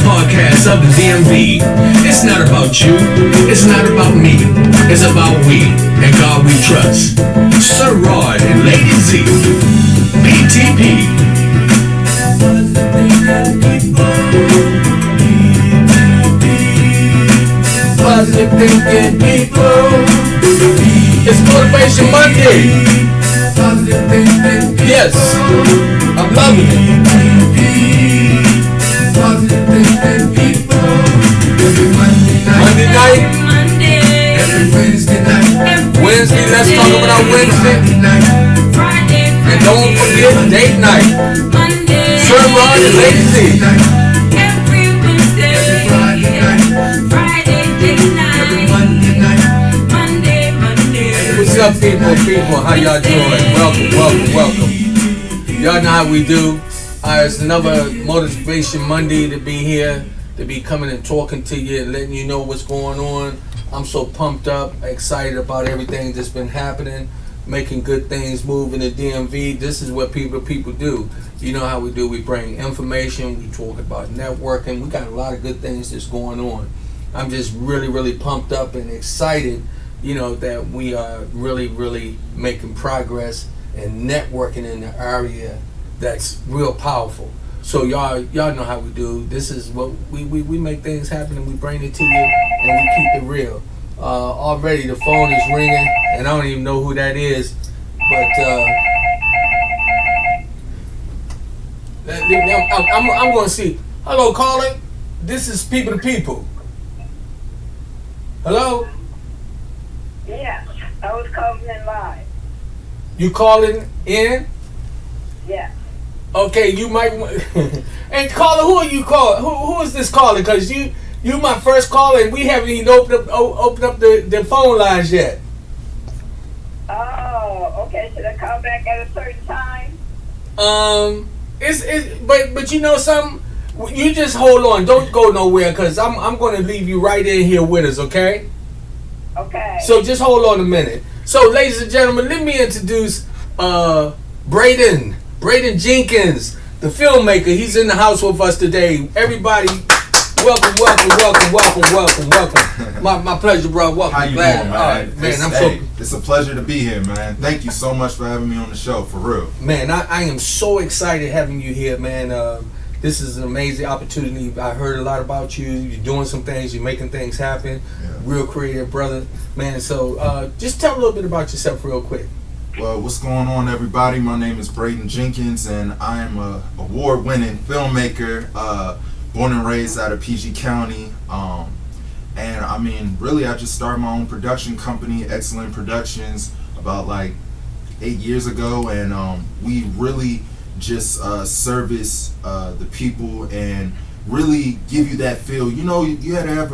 podcast of the DMV. It's not about you, it's not about me, it's about we and God we trust. Sir Rod and Lady Z, PTP. Positive thinking people. It's Motivation Monday. Yes, I'm loving it. Monday night. Every Wednesday night. Wednesday, let's talk about Wednesday. And don't forget date night. Sir Rod and Lady Z. Every Wednesday, Friday date night, Monday. What's up, people? How y'all doing? Welcome. Y'all know how we do. It's another Motivation Monday to be here, to be coming and talking to you and letting you know what's going on. I'm so pumped up, excited about everything that's been happening, making good things move in the DMV. This is what people do. You know how we do. We bring information. We talk about networking. We got a lot of good things that's going on. I'm just really pumped up and excited, that we are really making progress and networking in the area that's real powerful. So y'all know how we do. This is what we make things happen and we bring it to you and we keep it real. Already the phone is ringing and I don't even know who that is, but I'm going to see. Hello, caller. This is People to People. Hello? Yeah, I was calling in live. You calling in? Yeah. Okay, you might. And caller, who are you calling? Who is this caller? Because you my first caller, and we haven't even opened up the phone lines yet. Oh, okay. Should I call back at a certain time? But you know something? You just hold on. Don't go nowhere, because I'm going to leave you right in here with us. Okay? Okay. So just hold on a minute. So, ladies and gentlemen, let me introduce Braedon Jenkins, the filmmaker. He's in the house with us today. Everybody, welcome. My pleasure, bro. Welcome. How you Glad. doing, man? All right, man. It's a pleasure to be here, man. Thank you so much for having me on the show, for real. Man, I am so excited having you here, man. This is an amazing opportunity. I heard a lot about you. You're doing some things. You're making things happen. Yeah. Real creative, brother. Man, so just tell a little bit about yourself real quick. Well, what's going on, everybody? My name is Braedon Jenkins, and I am a award-winning filmmaker, born and raised out of PG County. And I mean, really, I just started my own production company, Excellent Productions, about like 8 years ago, and we really just service the people and really give you that feel. You had to have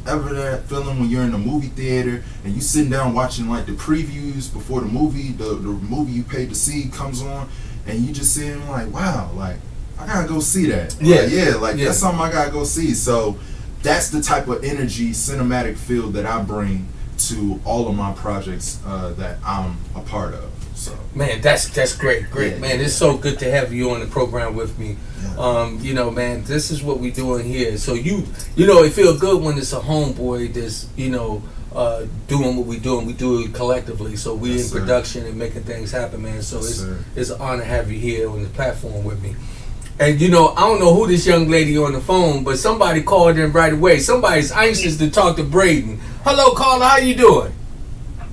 ever that feeling when you're in a movie theater and you sitting down watching like the previews before the movie movie you paid to see comes on, and you just sitting like, wow, like I gotta go see that. That's something I gotta go see. So that's the type of energy, cinematic feel that I bring to all of my projects that I'm a part of. So man, that's great, Yeah, man. It's so good to have you on the program with me. Yeah. Man, this is what we doing here. So it feel good when it's a homeboy that's doing what we doing. We do it collectively. So we in production and making things happen, man. So it's an honor to have you here on the platform with me. And I don't know who this young lady on the phone, but somebody called in right away. Somebody's anxious to talk to Braedon. Hello, caller. How you doing?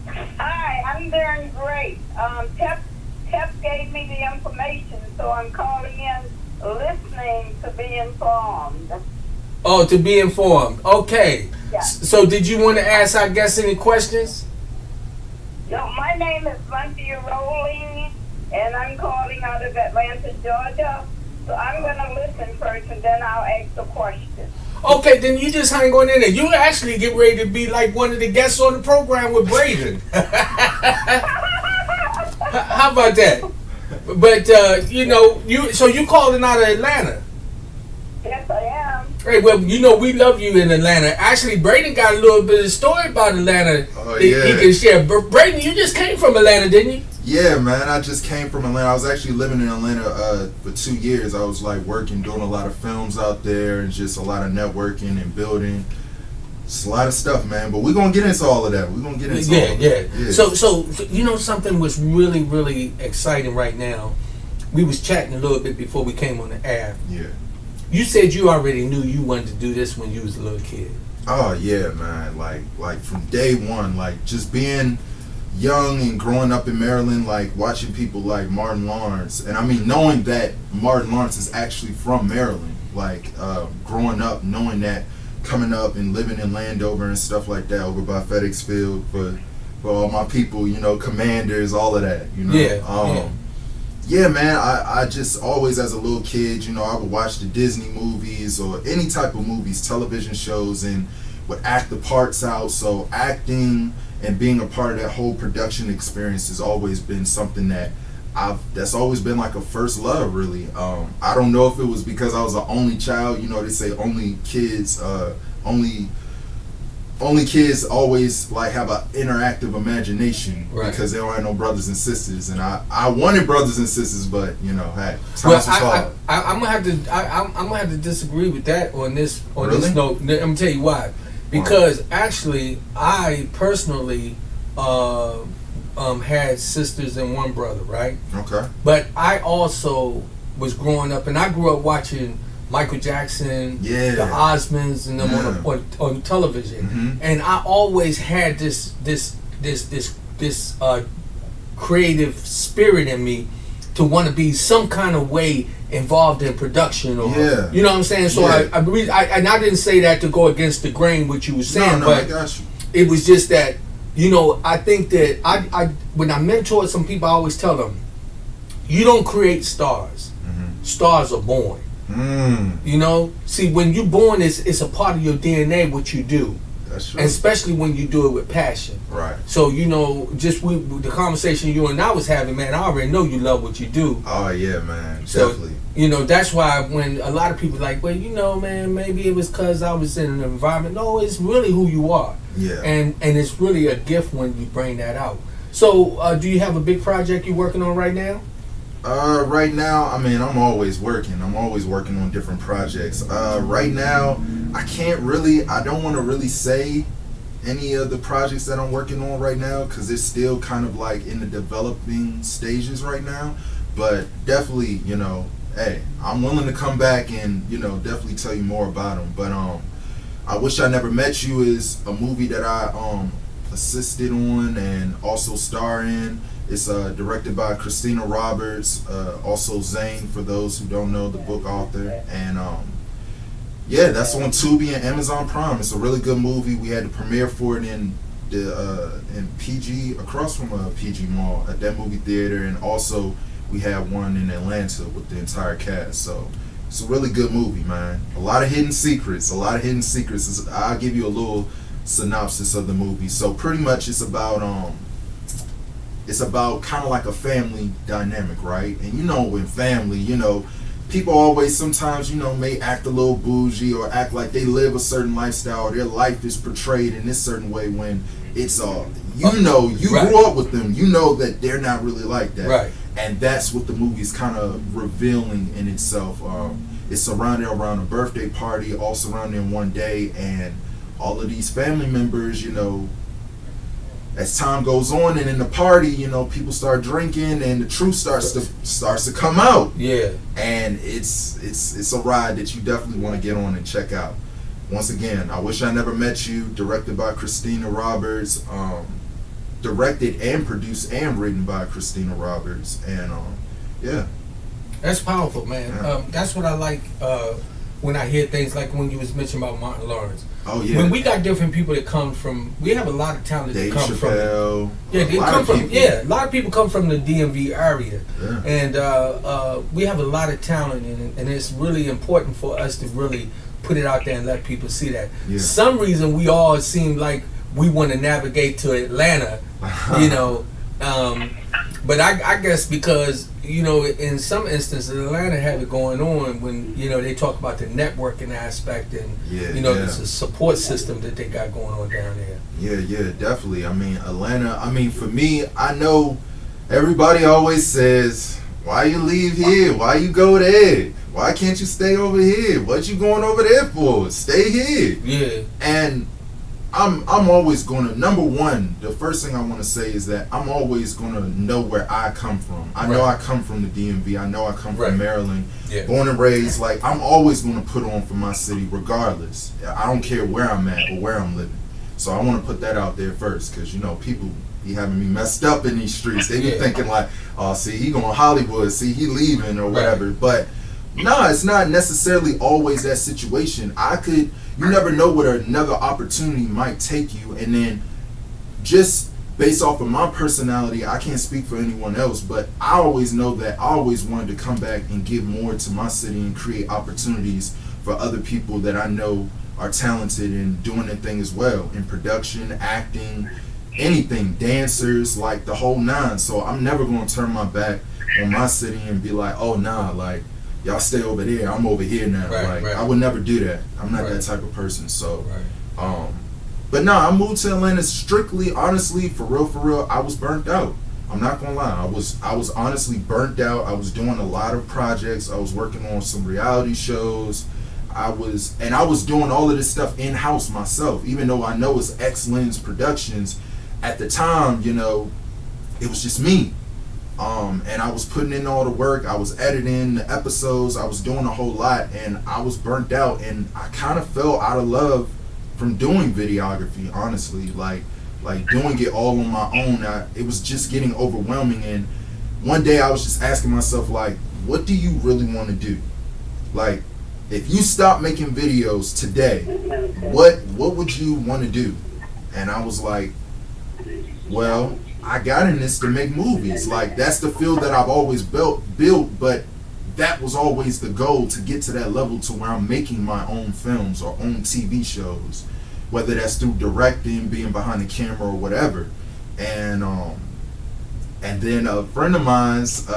Hi, I'm doing great. Tep gave me the information, so I'm calling in, listening to be informed. Oh, to be informed. Okay. Yeah. So did you want to ask our guests any questions? No, my name is Cynthia Rowling, and I'm calling out of Atlanta, Georgia. So I'm going to listen first, and then I'll ask the question. Okay, then you just hang on in there. You actually get ready to be like one of the guests on the program with Braedon. How about that? But you calling out of Atlanta. Yes, I am. Hey, well, we love you in Atlanta. Actually, Braedon got a little bit of story about Atlanta Oh, that yeah. he can share. But Braedon, you just came from Atlanta, didn't you? Yeah, man. I just came from Atlanta. I was actually living in Atlanta for 2 years. I was like working, doing a lot of films out there, and just a lot of networking and building. It's a lot of stuff, man. But we're gonna get into all of that. We're gonna get into all of that. Yeah. So you know something was really, really exciting right now. We was chatting a little bit before we came on the air. Yeah. You said you already knew you wanted to do this when you was a little kid. Oh yeah, man. Like from day one, like just being young and growing up in Maryland, like watching people like Martin Lawrence, and I mean knowing that Martin Lawrence is actually from Maryland, like growing up knowing that, coming up and living in Landover and stuff like that, over by FedEx Field for all my people, you know, Commanders, all of that, you know. Yeah, man, I just always, as a little kid, you know, I would watch the Disney movies or any type of movies, television shows, and would act the parts out. So acting and being a part of that whole production experience has always been something that's always been like a first love, really. I don't know if it was because I was the only child. You know, they say only kids always like have an interactive imagination, right? Because they don't have no brothers and sisters, and I wanted brothers and sisters, but you know, hey, times was hard. I'm gonna have to disagree with that on this Really? this note. I'm gonna tell you why. Because actually, I personally had sisters and one brother, right? Okay. But I also was growing up, and I grew up watching Michael Jackson, Yeah. the Osmonds, and them on television. Mhm. And I always had this creative spirit in me to want to be some kind of way involved in production, or you know what I'm saying. So Yeah. I didn't say that to go against the grain what you were saying, No, but I got you. it was just that, you know, I think that I when I mentor some people, I always tell them, you don't create stars. Mm-hmm. Stars are born. You know, see, when you're born, it's a part of your DNA what you do. That's true. And especially when you do it with passion. Right. So, you know, just the conversation you and I was having, man, I already know you love what you do. Oh yeah, man, So, definitely. you know, that's why when a lot of people like, well, you know, man, maybe it was because I was in an environment. No, it's really who you are. Yeah. And it's really a gift when you bring that out. So, do you have a big project you're working on right now? Right now, I mean, I'm always working. I'm always working on different projects. Right now, I don't want to really say any of the projects that I'm working on right now, because it's still kind of like in the developing stages right now. But definitely, you know, hey, I'm willing to come back and, you know, definitely tell you more about them. But I Wish I Never Met You is a movie that I assisted on and also star in. It's directed by Christina Roberts, also Zane, for those who don't know, the book author. And yeah, that's on Tubi and Amazon Prime. It's a really good movie. We had the premiere for it in PG, across from a PG Mall at that movie theater, and also we had one in Atlanta with the entire cast. So it's a really good movie, man. A lot of hidden secrets. I'll give you a little synopsis of the movie. So pretty much it's about kind of like a family dynamic, right? And you know, in family, you know, people always sometimes, you know, may act a little bougie or act like they live a certain lifestyle, or their life is portrayed in this certain way, when it's you know, you Right. grew up with them, you know that they're not really like that. Right. And that's what the movie's kind of revealing in itself. It's surrounded around a birthday party, all surrounded in one day, and all of these family members, you know, as time goes on and in the party, you know, people start drinking and the truth starts to come out. Yeah. And it's a ride that you definitely want to get on and check out. Once again, I Wish I Never Met You, directed by Christina Roberts, directed and produced and written by Christina Roberts, and yeah. That's powerful, man. Yeah. That's what I like when I hear things like when you was mentioning about Martin Lawrence. Oh yeah. When we got different people that come from, we have a lot of talent that Dave come Chappelle, from. Yeah, they come from. Yeah, a lot of people come from the DMV area, Yeah. and we have a lot of talent, and it's really important for us to really put it out there and let people see that. Yeah. Some reason we all seem like we want to navigate to Atlanta, you know. But I guess because, you know, in some instances Atlanta have it going on when, you know, they talk about the networking aspect and, you know, there's a support system that they got going on down there. Yeah, definitely. I mean, Atlanta, for me, I know Everybody always says, why you leave here? Why you go there? Why can't you stay over here? What you going over there for? Stay here. Yeah. And I'm always gonna, number one, the first thing I want to say is that I'm always gonna know where I come from. I know I come from the DMV. I know I come from Maryland. Yeah. Born and raised. Like, I'm always gonna put on for my city regardless. I don't care where I'm at or where I'm living. So I want to put that out there first, because you know people be having me messed up in these streets. They be thinking like, oh, see, he going to Hollywood, see, he leaving or whatever. But no, it's not necessarily always that situation. You never know what another opportunity might take you. And then just based off of my personality, I can't speak for anyone else, but I always know that I always wanted to come back and give more to my city and create opportunities for other people that I know are talented and doing their thing as well, in production, acting, anything, dancers, like the whole nine. So I'm never going to turn my back on my city and be like, oh nah, like y'all stay over there, I'm over here now. I would never do that. I'm not that type of person. So but no, I moved to Atlanta strictly, honestly, for real, I was burnt out. I'm not gonna lie, I was honestly burnt out. I was doing a lot of projects. I was working on some reality shows. I was doing all of this stuff in-house myself, even though I know it's X-Lens Productions. At the time, you know, it was just me. And I was putting in all the work. I was editing the episodes. I was doing a whole lot, and I was burnt out, and I kind of fell out of love from doing videography, honestly. Like doing it all on my own. It was just getting overwhelming, and one day I was just asking myself, like, what do you really want to do? Like, if you stop making videos today, what would you want to do? And I was like, well, I got in this to make movies. Like, that's the field that I've always built, but that was always the goal, to get to that level to where I'm making my own films or own TV shows, whether that's through directing, being behind the camera, or whatever. And then a friend of mine's,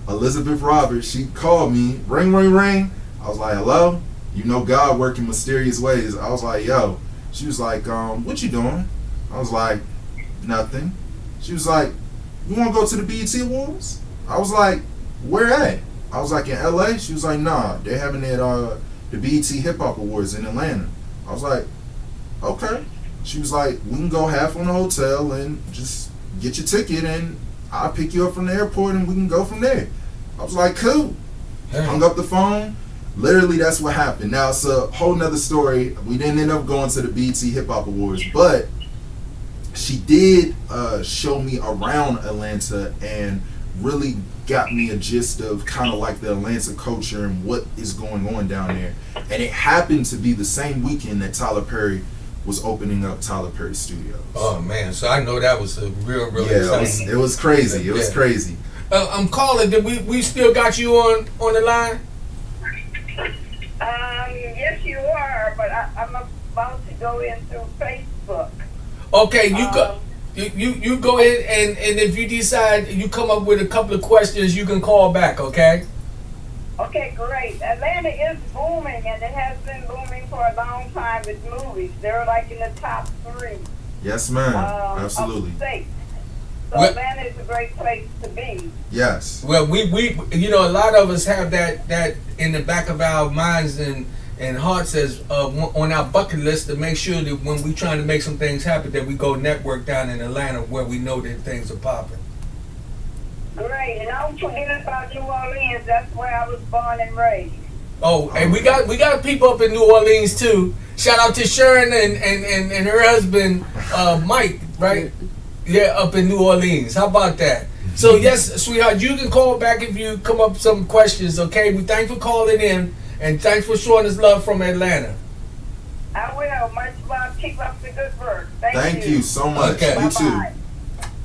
Elizabeth Roberts, she called me, ring, ring, ring. I was like, hello? You know God work in mysterious ways. I was like, yo. She was like, what you doing? I was like, nothing. She was like, you want to go to the BET Awards? I was like, where at? I was like, in LA? She was like, nah, they're having it the BET Hip Hop Awards in Atlanta. I was like, okay. She was like, we can go half on the hotel and just get your ticket, and I'll pick you up from the airport and we can go from there. I was like, cool. Hung up the phone. Literally, that's what happened. Now, it's a whole nother story. We didn't end up going to the BET Hip Hop Awards, but she did show me around Atlanta and really got me a gist of kind of like the Atlanta culture and what is going on down there. And it happened to be the same weekend that Tyler Perry was opening up Tyler Perry Studios. Oh man, so I know that was a real exciting. It was crazy. It was crazy. I'm calling. Did we still got you on the line? Yes, you are, but I'm about to go in through Facebook. Okay, you go ahead, and if you decide you come up with a couple of questions, you can call back, okay? Okay, great. Atlanta is booming, and it has been booming for a long time with movies. They're like in the top 3. Yes, ma'am. Absolutely. Of the state. So Atlanta is a great place to be. Yes. Well, we you know, a lot of us have that in the back of our minds and hearts as on our bucket list to make sure that when we trying to make some things happen, that we go network down in Atlanta where we know that things are popping. Great, and don't forget about New Orleans. That's where I was born and raised. Oh, and we got people up in New Orleans too. Shout out to Sharon and her husband Mike, right? Yeah, up in New Orleans. How about that? So yes, sweetheart, you can call back if you come up with some questions, okay? We thank you for calling in, and thanks for showing us love from Atlanta. I will. Much love. Keep up the good work. Thank you so much. Okay. You too. Bye-bye.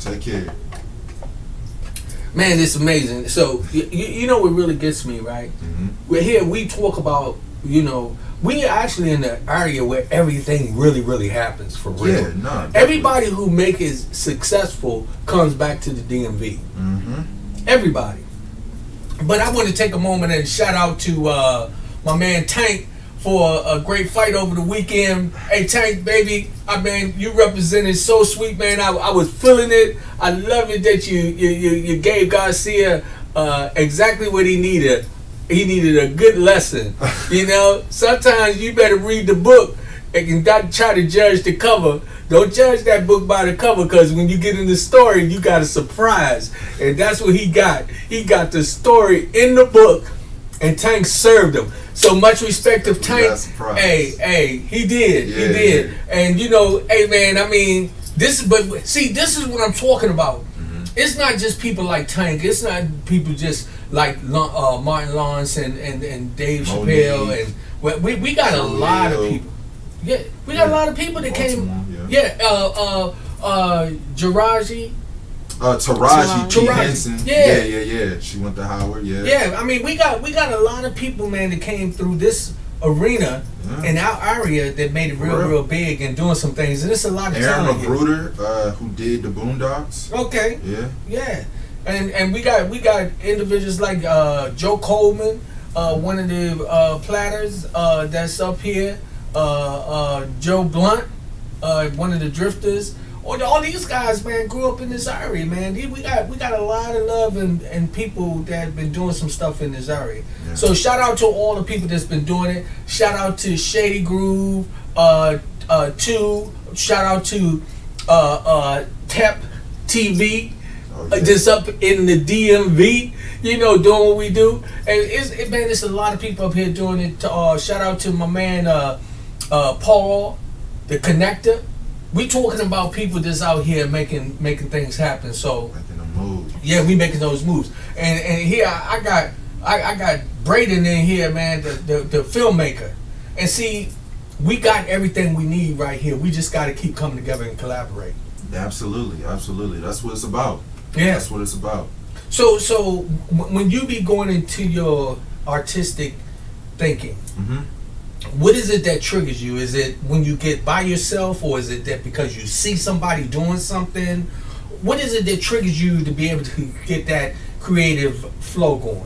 Take care. Man, it's amazing. So you know what really gets me, right? Mm-hmm. We're here. We talk about, you know, we are actually in the area where everything really happens for real. Yeah, no. Everybody who make it successful comes back to the DMV. Mm-hmm. Everybody. But I want to take a moment and shout out to my man Tank for a great fight over the weekend. Hey, Tank, baby, I mean, you represented so sweet, man. I was feeling it. I love it that you gave Garcia exactly what he needed. He needed a good lesson. You know, sometimes you better read the book and not try to judge the cover. Don't judge that book by the cover, because when you get in the story, you got a surprise. And that's what he got. He got the story in the book, and Tank served him. So much respect to Tank. Hey, he did. Yeah, He did. yeah. And you know, hey man, I mean, this is what I'm talking about. Mm-hmm. It's not just people like Tank. It's not people just like Martin Lawrence and Dave Chappelle, Monique. and we got a lot of Khalil. people. Yeah, we got a lot of people that came. Jaraji. Taraji P. Taraji. Henson. Yeah. Yeah. She went to Howard. Yeah. Yeah, I mean, we got a lot of people, man, that came through this arena in our area that made it real big and doing some things. And it's a lot of Aaron talent here. Magruder, who did the Boondocks. Okay. Yeah. And we got individuals like Joe Coleman, one of the platters that's up here. Joe Blunt, one of the drifters. All these guys, man, grew up in this area, man. We got a lot of love and people that have been doing some stuff in this area. Yeah. So shout out to all the people that's been doing it. Shout out to Shady Groove, shout out to Tap TV. Oh, yeah. Just up in the DMV, you know, doing what we do. And it's a lot of people up here doing it. Shout out to my man Paul, the connector. We talking about people that's out here making things happen. So Making a move. yeah, we making those moves. And here I got Braedon in here, man, the filmmaker. And see, we got everything we need right here. We just got to keep coming together and collaborate. Absolutely. That's what it's about. Yeah. That's what it's about. So when you be going into your artistic thinking, Mm-hmm. what is it that triggers you? Is it when you get by yourself, or is it that because you see somebody doing something? What is it that triggers you to be able to get that creative flow going?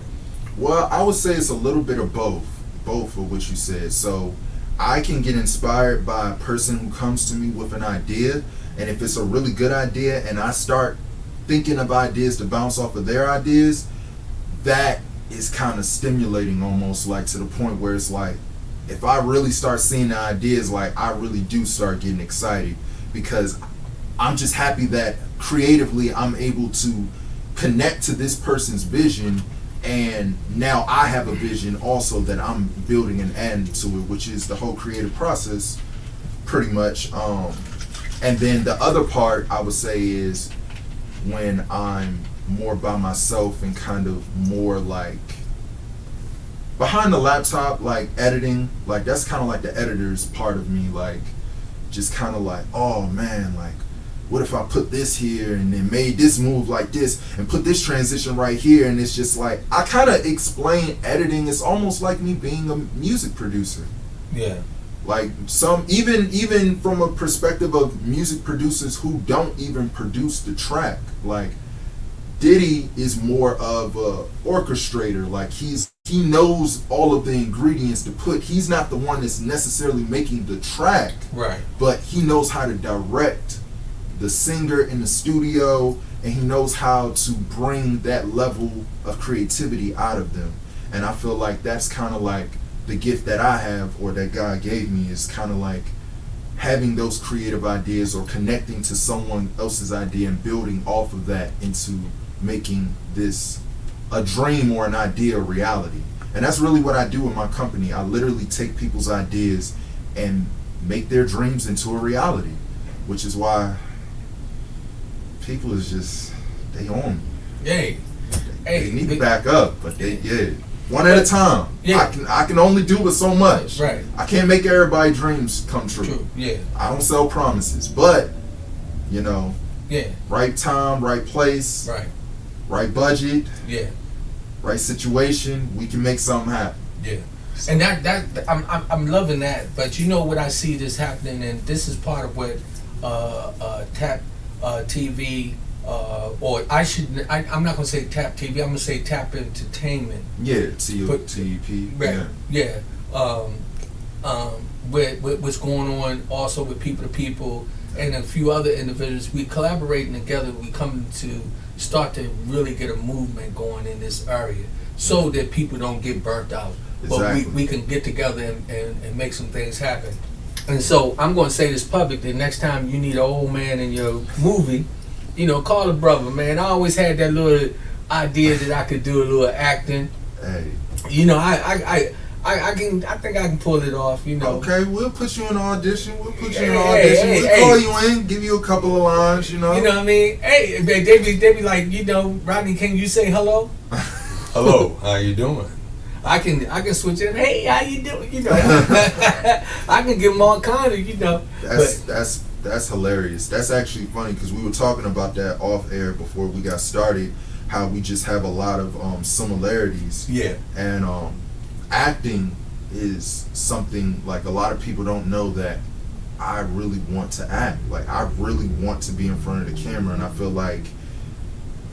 Well, I would say it's a little bit of both of what you said. So I can get inspired by a person who comes to me with an idea, and if it's a really good idea and I start thinking of ideas to bounce off of their ideas, that is kind of stimulating, almost like to the point where it's like, if I really start seeing the ideas, like I really do start getting excited, because I'm just happy that creatively I'm able to connect to this person's vision, and now I have a vision also that I'm building and adding to it, which is the whole creative process pretty much. And then the other part I would say is when I'm more by myself and kind of more like behind the laptop, like editing, like that's kind of like the editor's part of me, like just kind of like, oh man, like what if I put this here and then made this move like this and put this transition right here, and it's just like I kind of explain editing. It's almost like me being a music producer. Yeah. Like some even from a perspective of music producers who don't even produce the track, like Diddy is more of a orchestrator. Like he knows all of the ingredients to put. He's not the one that's necessarily making the track, Right. but he knows how to direct the singer in the studio, and he knows how to bring that level of creativity out of them. And I feel like that's kind of like the gift that I have, or that God gave me, is kind of like having those creative ideas or connecting to someone else's idea and building off of that into making this a dream or an idea a reality. And that's really what I do in my company. I literally take people's ideas and make their dreams into a reality, which is why people is just, they on me. Hey. They need to back up, but they one at a time. Yeah. I can only do but so much. Right. I can't make everybody's dreams come true. True. Yeah. I don't sell promises, but you know, Yeah. right time, right place, Right. right budget, Yeah. right situation, we can make something happen. Yeah. And that I'm loving that. But you know what I see this happening, and this is part of what Tap TV. Or I'm not gonna say Tap TV. I'm gonna say Tap Entertainment. Yeah, TEP. Right. Yeah. with what's going on also with People to People and a few other individuals. We collaborating together. We come to start to really get a movement going in this area so that people don't get burnt out. Exactly. But we can get together and make some things happen. And so I'm going to say this public, the next time you need an old man in your movie, you know, call a brother, man. I always had that little idea that I could do a little acting. Hey. You know, I think I can pull it off, you know. Okay, we'll put you in an audition. We'll Hey, call you in, give you a couple of lines, you know. You know what I mean? Hey, they be like, you know, Rodney, can you say hello? Hello, how you doing? I can switch it. Hey, how you doing? You know, I can give them all kind of, you know. That's hilarious. That's actually funny because we were talking about that off air before we got started. How we just have a lot of similarities. Yeah. And acting is something like a lot of people don't know that I really want to act. Like I really want to be in front of the camera, and I feel like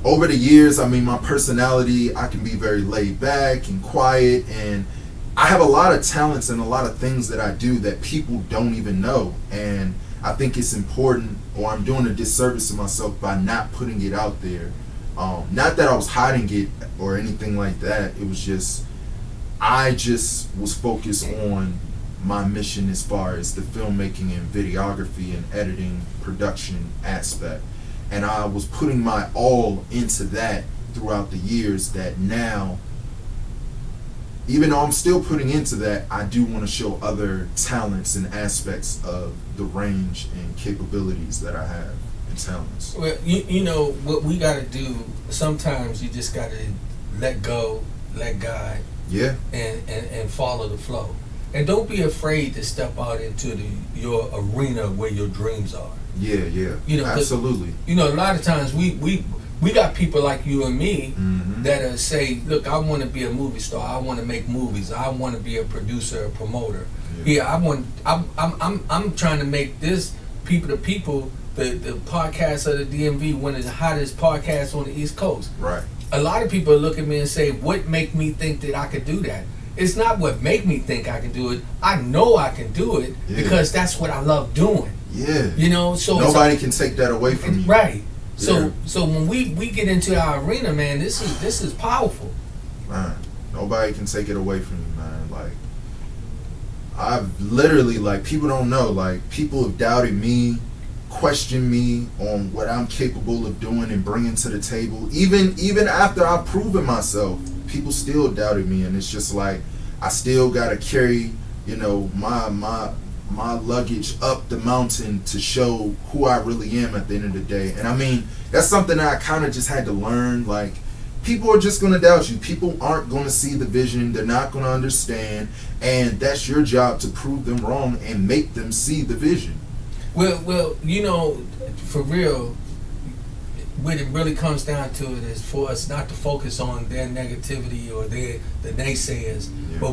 over the years, I mean, my personality, I can be very laid back and quiet, and I have a lot of talents and a lot of things that I do that people don't even know. And I think it's important, or I'm doing a disservice to myself by not putting it out there. Not that I was hiding it or anything like that. It was just, I just was focused on my mission as far as the filmmaking and videography and editing production aspect. And I was putting my all into that throughout the years that now, even though I'm still putting into that, I do want to show other talents and aspects of the range and capabilities that I have and talents. Well, you know, what we got to do, sometimes you just got to let go, let God, Yeah. and follow the flow. And don't be afraid to step out into your arena where your dreams are. Yeah. You know, absolutely. You know, a lot of times we got people like you and me that say, look, I want to be a movie star. I want to make movies. I want to be a producer, a promoter. Yeah, I'm trying to make this People to People, the podcast of the DMV, one of the hottest podcasts on the East Coast. Right. A lot of people look at me and say, what make me think that I could do that? It's not what make me think I can do it. I know I can do it because that's what I love doing. Yeah. You know, so nobody can take that away from you. Right. Yeah. So when we get into our arena, man, this is powerful. Man, nobody can take it away from you, man. Like, I've literally, like, people don't know, like, people have doubted me, questioned me on what I'm capable of doing and bringing to the table. Even after I've proven myself, people still doubted me, and it's just like I still gotta carry, you know, my luggage up the mountain to show who I really am at the end of the day. And I mean, that's something that I kind of just had to learn. Like, people are just going to doubt you. People aren't going to see the vision. They're not going to understand. And that's your job to prove them wrong and make them see the vision. Well, you know, for real, what it really comes down to it is for us not to focus on their negativity or the naysayers, but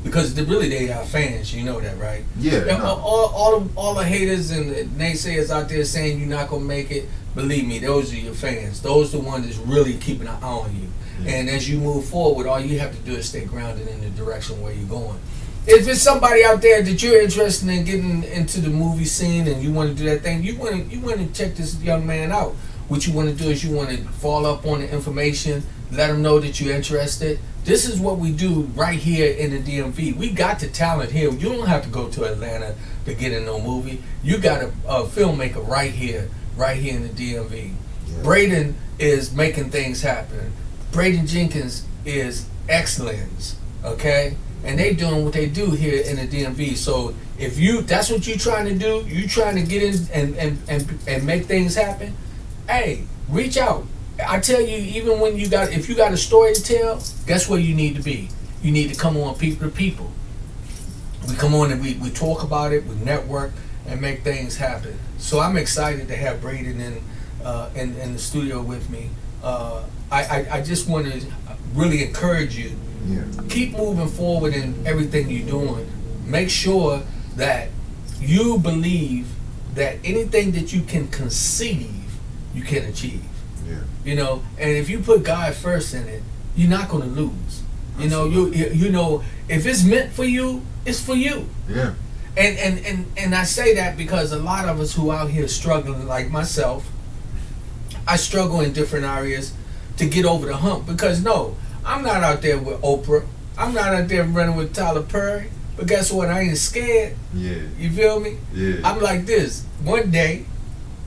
because they are fans, you know that, right? Yeah. And all the haters and the naysayers out there saying you're not gonna make it, believe me, those are your fans. Those are the ones that's really keeping an eye on you. Yeah. And as you move forward, all you have to do is stay grounded in the direction where you're going. If there's somebody out there that you're interested in getting into the movie scene and you want to do that thing, you want to check this young man out. What you want to do is you want to follow up on the information, let them know that you're interested. This is what we do right here in the DMV. We got the talent here. You don't have to go to Atlanta to get in no movie. You got a filmmaker right here in the DMV. Yeah. Braedon is making things happen. Braedon Jenkins is excellence, okay? And they doing what they do here in the DMV. So if that's what you're trying to do, you trying to get in and make things happen, hey, reach out. I tell you, even when if you got a story to tell, guess where you need to be? You need to come on People to People. We come on and we talk about it, we network, and make things happen. So I'm excited to have Braedon in the studio with me. I just want to really encourage you. Yeah. Keep moving forward in everything you're doing. Make sure that you believe that anything that you can conceive, you can achieve. Yeah. You know, and if you put God first in it, you're not going to lose. You know, you know, if it's meant for you, it's for you. Yeah. And I say that because a lot of us who out here struggling, like myself, I struggle in different areas to get over the hump. Because no, I'm not out there with Oprah. I'm not out there running with Tyler Perry. But guess what? I ain't scared. Yeah. You feel me? Yeah. I'm like this. One day,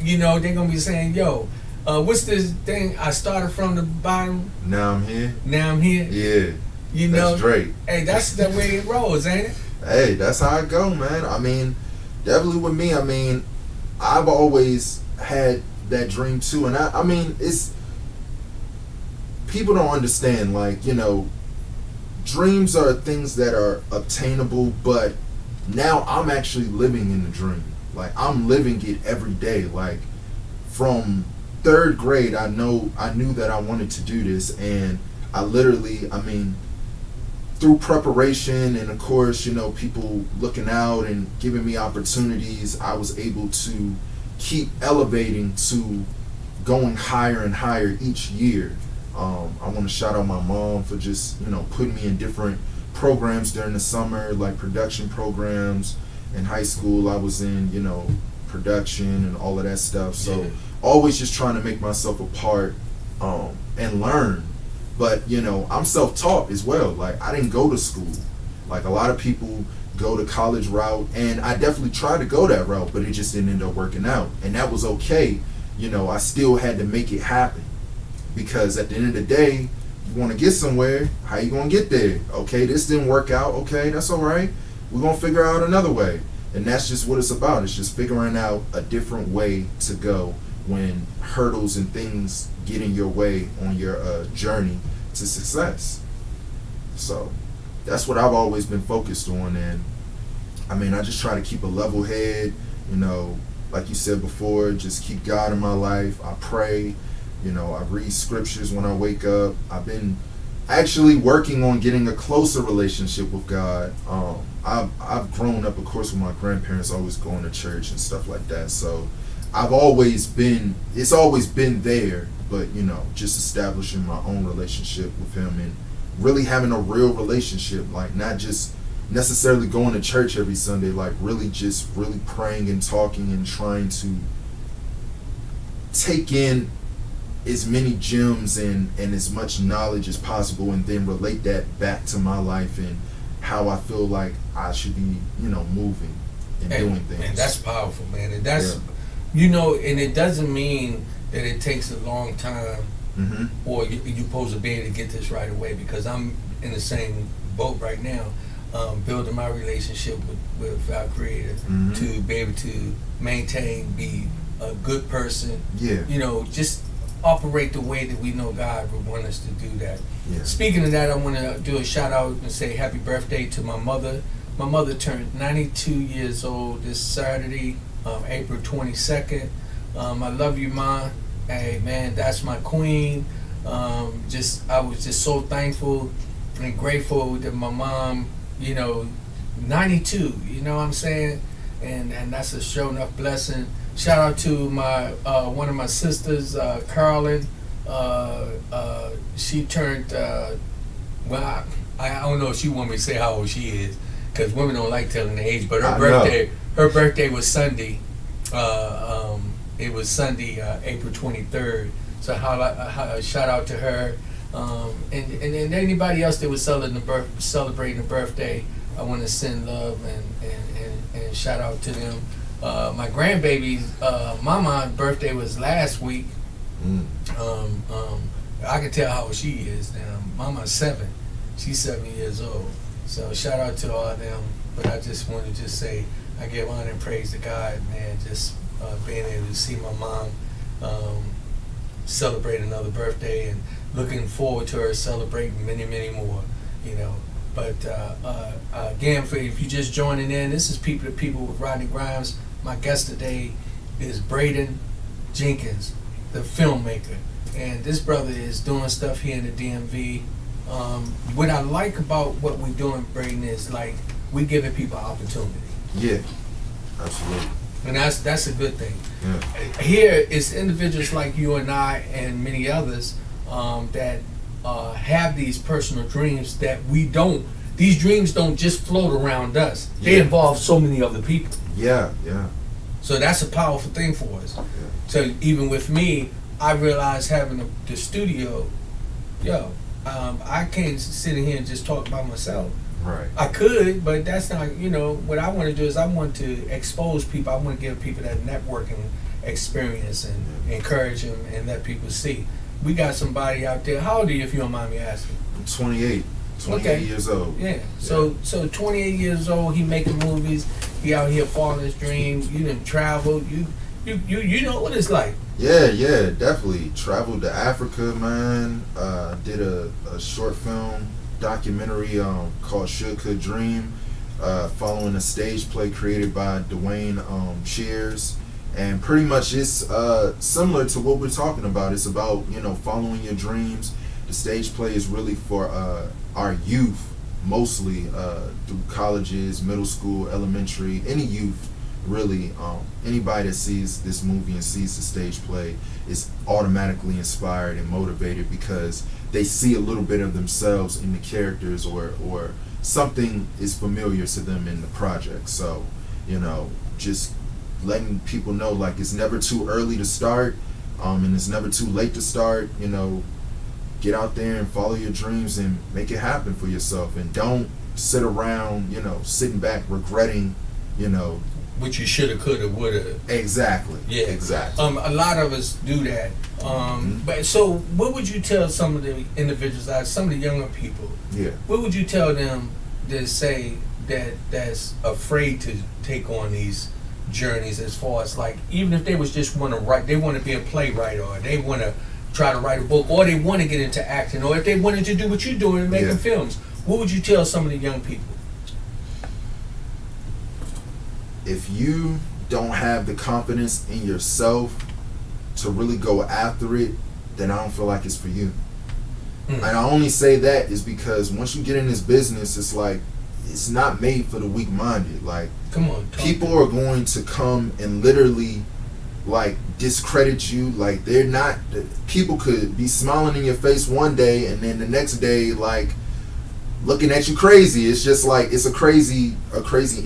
you know, they're gonna be saying, "Yo, what's this thing? I started from the bottom. Now I'm here. Now I'm here." Yeah. You know, That's Drake. hey, that's the way it rolls, ain't it? Hey, that's how I go, man. I mean, definitely with me, I mean, I've always had that dream too. And I mean, it's, people don't understand, like, you know, dreams are things that are obtainable, but now I'm actually living in the dream. Like, I'm living it every day. Like, from 3rd grade, I knew that I wanted to do this, and I literally, I mean, through preparation and of course, you know, people looking out and giving me opportunities, I was able to keep elevating to going higher and higher each year. I want to shout out my mom for just, you know, putting me in different programs during the summer, like production programs. In high school, I was in, you know, production and all of that stuff. So always just trying to make myself a part and learn. But, you know, I'm self-taught as well. Like, I didn't go to school. Like, a lot of people go the college route, and I definitely tried to go that route, but it just didn't end up working out. And that was okay. You know, I still had to make it happen. Because at the end of the day, you want to get somewhere, how you going to get there? Okay, this didn't work out. Okay, that's all right. We're going to figure out another way. And that's just what it's about. It's just figuring out a different way to go when hurdles and things get in your way on your journey to success. So that's what I've always been focused on. And I mean, I just try to keep a level head, you know, like you said before, just keep God in my life. I pray, you know, I read scriptures when I wake up. I've been actually working on getting a closer relationship with God. I've grown up, of course, with my grandparents always going to church and stuff like that. So I've always been, it's always been there, but, you know, just establishing my own relationship with him and really having a real relationship, like not just necessarily going to church every Sunday, like really praying and talking and trying to take in as many gems and as much knowledge as possible, and then relate that back to my life and how I feel like I should be, you know, moving and doing things. And that's powerful, man. And that's, you know, and it doesn't mean that it takes a long time or you're supposed to be able to get this right away, because I'm in the same boat right now, building my relationship with our Creator to be able to maintain, be a good person, you know, just operate the way that we know God would want us to do that. Speaking of that, I want to do a shout out and say happy birthday to my mother. My mother turned 92 years old this Saturday, April 22nd. I love you, Ma. Hey, man, that's my queen. I was just so thankful and grateful that my mom, you know, 92, you know what I'm saying? And that's a sure enough blessing. Shout out to my one of my sisters, Carolyn. She turned, well, I don't know if she want me to say how old she is, because women don't like telling the age, but her birthday was Sunday. It was Sunday, April 23rd. So shout out to her. And anybody else that was celebrating the birthday, I want to send love and shout out to them. My grandbaby's mama's birthday was last week. I can tell how old she is now. Mama's 7. She's 7 years old. So shout out to all of them. But I just want to just say I give honor and praise to God, man. Just being able to see my mom celebrate another birthday, and looking forward to her celebrating many, many more. You know. But again, if you're just joining in, this is People to People with Rodney Grimes. My guest today is Braedon Jenkins, the filmmaker. And this brother is doing stuff here in the DMV. What I like about what we're doing, Braedon, is like we giving people opportunity. Yeah, absolutely. And that's a good thing. Yeah. Here it's individuals like you and I and many others that have these personal dreams that we don't. These dreams don't just float around us. They Yeah. involve so many other people. Yeah. So that's a powerful thing for us. So even with me, I realized having the studio, I can't sit in here and just talk by myself. Right. I could, but that's not, what I want to do is I want to expose people. I want to give people that networking experience and encourage them and let people see. We got somebody out there. How old are you, if you don't mind me asking? I'm 28. 28 years old. Yeah. So 28 years old, he making movies. He out here following his dreams. You done traveled. You know what it's like. Yeah, definitely. Traveled to Africa, man. Did a short film documentary called Should Could Dream, following a stage play created by Dwayne Shears. And pretty much it's similar to what we're talking about. It's about, following your dreams. The stage play is really for our youth, mostly through colleges, middle school, elementary, any youth, really. Anybody that sees this movie and sees the stage play is automatically inspired and motivated because they see a little bit of themselves in the characters, or something is familiar to them in the project. So, just letting people know, like, it's never too early to start, and it's never too late to start. Get out there and follow your dreams and make it happen for yourself, and don't sit around, sitting back regretting, Which you shoulda, coulda, woulda. Exactly. Yeah. Exactly. A lot of us do that. But so, what would you tell some of the individuals, some of the younger people? Yeah. What would you tell them that say that's afraid to take on these journeys, as far as, like, even if they was just want to write, they want to be a playwright, or they want to try to write a book, or they want to get into acting, or if they wanted to do what you're doing and making films, what would you tell some of the young people? If you don't have the confidence in yourself to really go after it, then I don't feel like it's for you. And I only say that is because once you get in this business, it's like, it's not made for the weak-minded. Like, Come on, people are going to come and literally, like, discredit you. Like, they're not, people could be smiling in your face one day and then the next day, like, looking at you crazy. It's just like, it's a crazy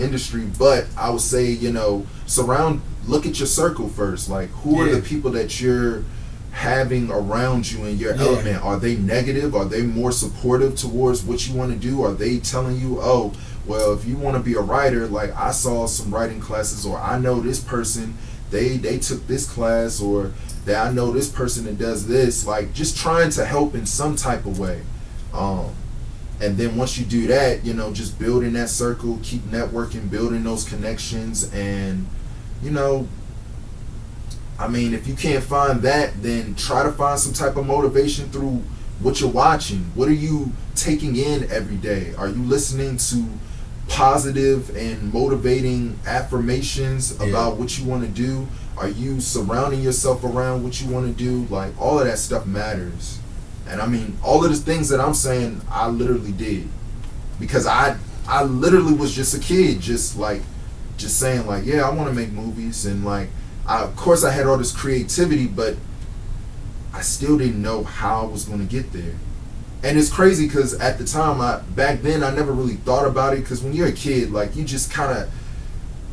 industry. But I would say, look at your circle first. Like, who are the people that you're having around you in your element? Are they negative? Are they more supportive towards what you want to do? Are they telling you, oh, well, if you want to be a writer, like, I saw some writing classes, or I know this person, they took this class, or that I know this person that does this, like, just trying to help in some type of way. And then once you do that, just building that circle, keep networking, building those connections, and, if you can't find that, then try to find some type of motivation through what you're watching. What are you taking in every day? Are you listening to positive and motivating affirmations about what you want to do? Are you surrounding yourself around what you want to do? Like, all of that stuff matters. And all of the things that I'm saying, I literally did, because I literally was just a kid, just saying, like, yeah, I want to make movies, and, like, of course I had all this creativity, but I still didn't know how I was going to get there. And it's crazy because at the time, back then, I never really thought about it, because when you're a kid, like, you just kind of,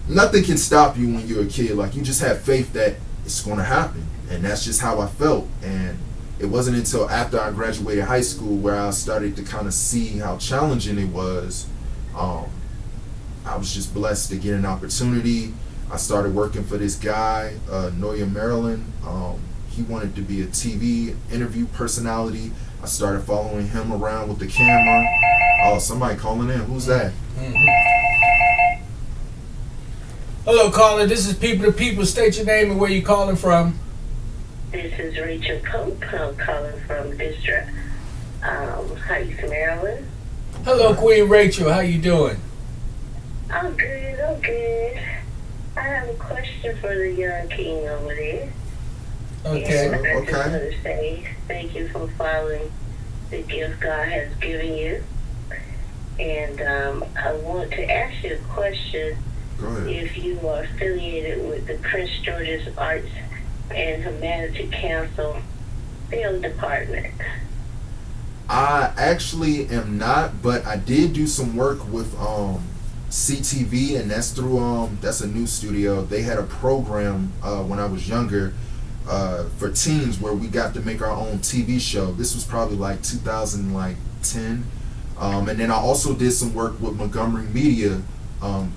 nothing can stop you when you're a kid. Like, you just have faith that it's going to happen, and that's just how I felt. And it wasn't until after I graduated high school where I started to kind of see how challenging it was. I was just blessed to get an opportunity. I started working for this guy, Noya, Maryland. He wanted to be a TV interview personality. I started following him around with the camera. Oh, somebody calling in. Who's that? Hello, caller. This is People to People. State your name and where you calling from. This is Rachel Pope. I'm calling from District Heights, Maryland. Hello, Queen Rachel. How you doing? I'm good. I have a question for the young king over there. Okay. And I just want to say thank you for following the gift God has given you. And I want to ask you a question. Go ahead. If you are affiliated with the Prince George's Arts and Humanity Council Film Department. I actually am not, but I did do some work with CTV, and that's through that's a new studio. They had a program when I was younger for teens where we got to make our own TV show. This was probably like 2010. And then I also did some work with Montgomery Media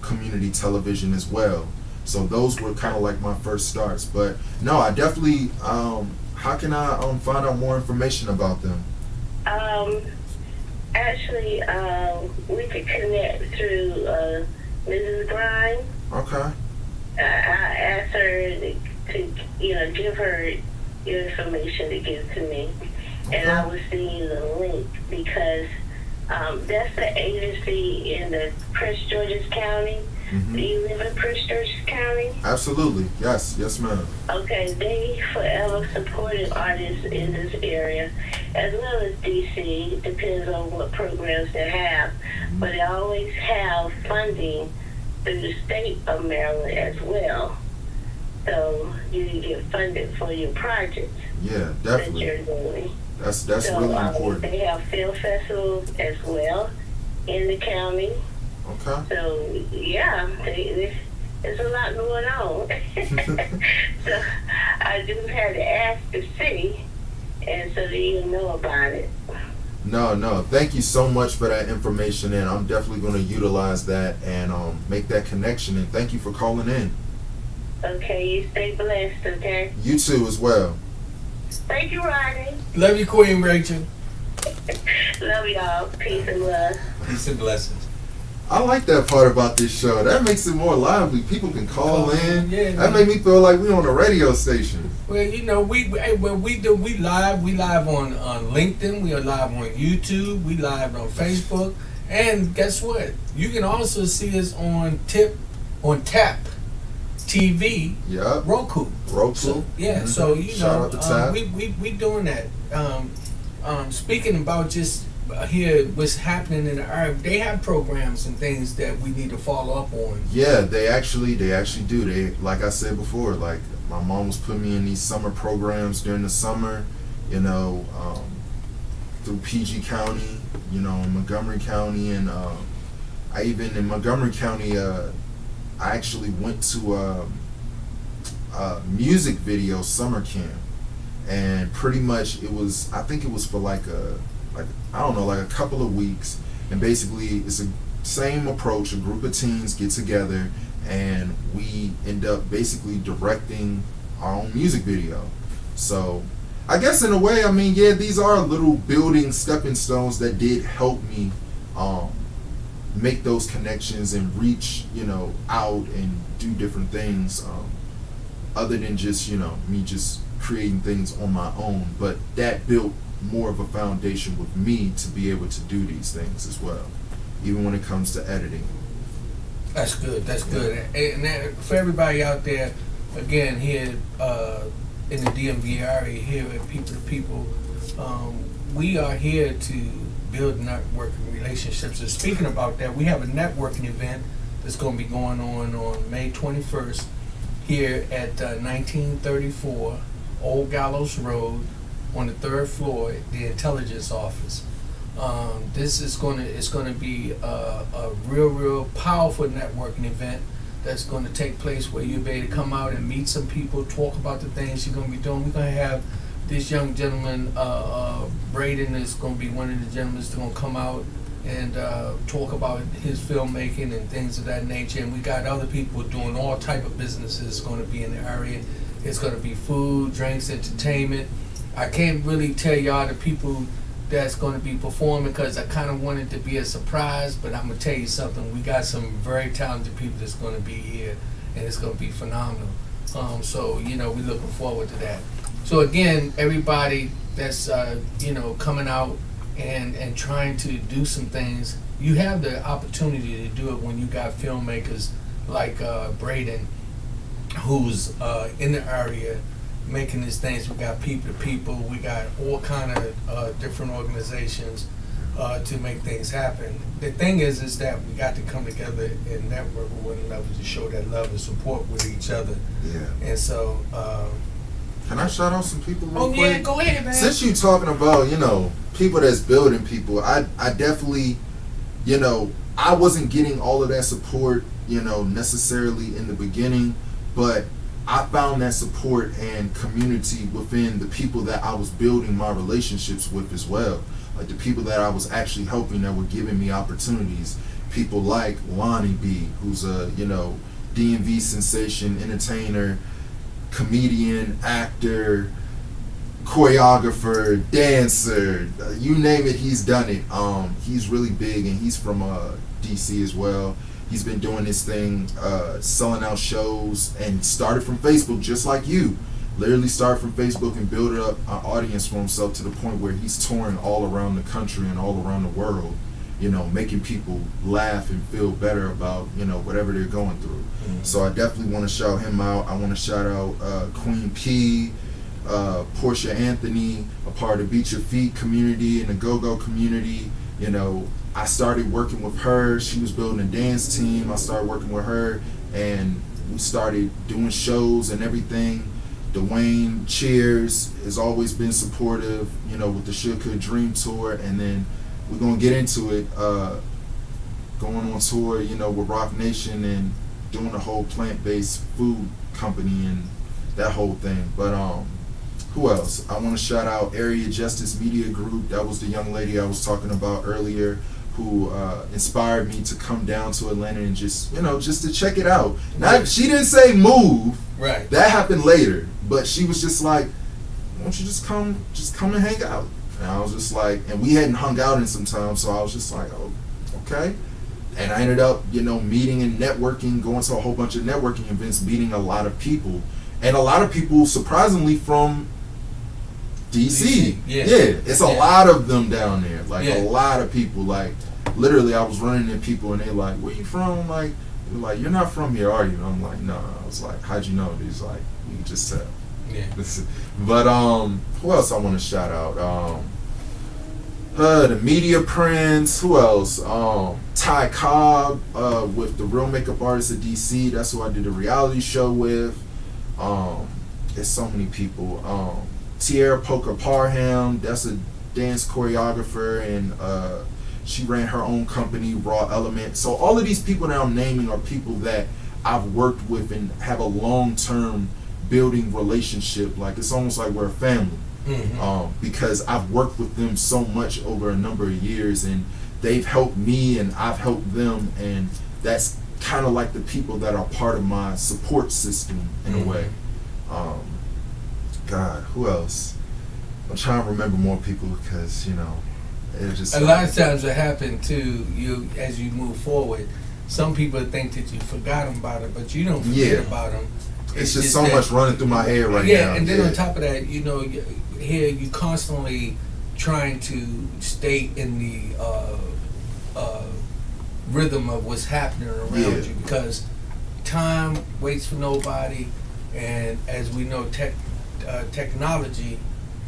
community television as well. So those were kind of like my first starts. But no, I definitely, how can I find out more information about them? Actually, we could connect through Mrs. Grimes. Okay. I asked her to give her your information to give to me. Okay. And I was seeing the link because that's the agency in the Prince George's County. Mm-hmm. Do you live in Prince George's County? Absolutely. Yes, ma'am. Okay, they forever supported artists in this area, as well as DC. Depends on what programs they have. But they always have funding through the state of Maryland as well. So you can get funded for your projects Yeah, that definitely. you're doing. That's So really important. they have film festivals as well in the county. Okay. So yeah, there's a lot going on. So I just had to ask to see, and so that you know about it. No. Thank you so much for that information, and I'm definitely going to utilize that and make that connection. And thank you for calling in. Okay, you stay blessed. Okay. You too as well. Thank you, Rodney. Love you, Queen Rachel. Love y'all. Peace and love. Peace and blessings. I like that part about this show. That makes it more lively. People can call in. Yeah, that man. made me feel like we on a radio station. Well, we live on LinkedIn, we are live on YouTube, we live on Facebook, and guess what? You can also see us on Tap TV, Yep. Roku. Roku. So, yeah, Mhm. so Shout out to Tap. we doing that. Speaking about just here, what's happening in the area, they have programs and things that we need to follow up on. Yeah, they actually do. They, like I said before, like my mom was putting me in these summer programs during the summer, through PG County, Montgomery County, and I even in Montgomery County, I actually went to a music video summer camp, and pretty much I think it was for like a couple of weeks, and basically it's a same approach. A group of teens get together and we end up basically directing our own music video. So I guess in a way, these are little building stepping stones that did help me make those connections and reach out and do different things, other than just me just creating things on my own. But that built more of a foundation with me to be able to do these things as well, even when it comes to editing. That's good. And that, for everybody out there, again, here in the DMV area, here at People to People, we are here to build networking relationships. And speaking about that, we have a networking event that's going to be going on May 21st here at 1934 Old Gallows Road on the 3rd floor, the intelligence office. This is going to be a real powerful networking event that's going to take place where you'll be able to come out and meet some people, talk about the things you're going to be doing. We're going to have this young gentleman, Braedon, is going to be one of the gentlemen that's going to come out and talk about his filmmaking and things of that nature. And we got other people doing all type of businesses going to be in the area. It's going to be food, drinks, entertainment. I can't really tell y'all the people that's going to be performing because I kind of wanted to be a surprise, but I'm going to tell you something. We got some very talented people that's going to be here, and it's going to be phenomenal. So, we're looking forward to that. So, again, everybody that's, coming out and trying to do some things, you have the opportunity to do it when you got filmmakers like Braedon, who's in the area making these things. We got People to People, we got all kind of different organizations to make things happen. The thing is that we got to come together and network with one another to show that love and support with each other. Yeah. And so Can I shout out some people real Oh quick? yeah, go ahead, man. Since you talking about, people that's building people, I definitely, I wasn't getting all of that support, necessarily in the beginning, but I found that support and community within the people that I was building my relationships with as well. Like the people that I was actually helping that were giving me opportunities. People like Lonnie B, who's a, DMV sensation, entertainer, comedian, actor, choreographer, dancer, you name it, he's done it. He's really big, and he's from DC as well. He's been doing this thing, selling out shows, and started from Facebook just like you. Literally started from Facebook and built up an audience for himself to the point where he's touring all around the country and all around the world, making people laugh and feel better about, whatever they're going through. Mm-hmm. So I definitely want to shout him out. I want to shout out Queen P, Portia Anthony, a part of Beat Your Feet community and the Go-Go community. I started working with her. She was building a dance team. I started working with her, and we started doing shows and everything. Dwayne Cheers has always been supportive, with the Should Dream Tour, and then we're gonna get into it, going on tour, with Rock Nation and doing the whole plant-based food company and that whole thing. But who else? I want to shout out Area Justice Media Group. That was the young lady I was talking about earlier, who inspired me to come down to Atlanta and just to check it out. She didn't say move. Right. That happened later, but she was just like, "Why don't you just come and hang out?" And I was just like, and we hadn't hung out in some time, so I was just like, "Oh, okay." And I ended up, meeting and networking, going to a whole bunch of networking events, meeting a lot of people, and a lot of people surprisingly from DC. Yeah, it's a lot of them down there. Like a lot of people. Like literally, I was running into people and they like, "Where you from?" I'm like, they're like, "You're not from here, are you?" And I'm like, "No." I was like, "How'd you know?" He's like, "You can just tell." Yeah. But who else I want to shout out? The Media Prince. Who else? Ty Cobb with the Real Makeup Artists of DC. That's who I did a reality show with. There's so many people. Tierra Poker Parham, that's a dance choreographer, and she ran her own company, Raw Element. So all of these people that I'm naming are people that I've worked with and have a long-term building relationship. Like it's almost like we're a family. Mm-hmm. Because I've worked with them so much over a number of years, and they've helped me and I've helped them, and that's kind of like the people that are part of my support system in a way. God, who else? I'm trying to remember more people because it just a lot of times it happens to you as you move forward. Some people think that you forgot about it, but you don't forget about them. It's just so much running through my head right now. Yeah, and then on top of that, here you constantly trying to stay in the rhythm of what's happening around you, because time waits for nobody, and as we know, technology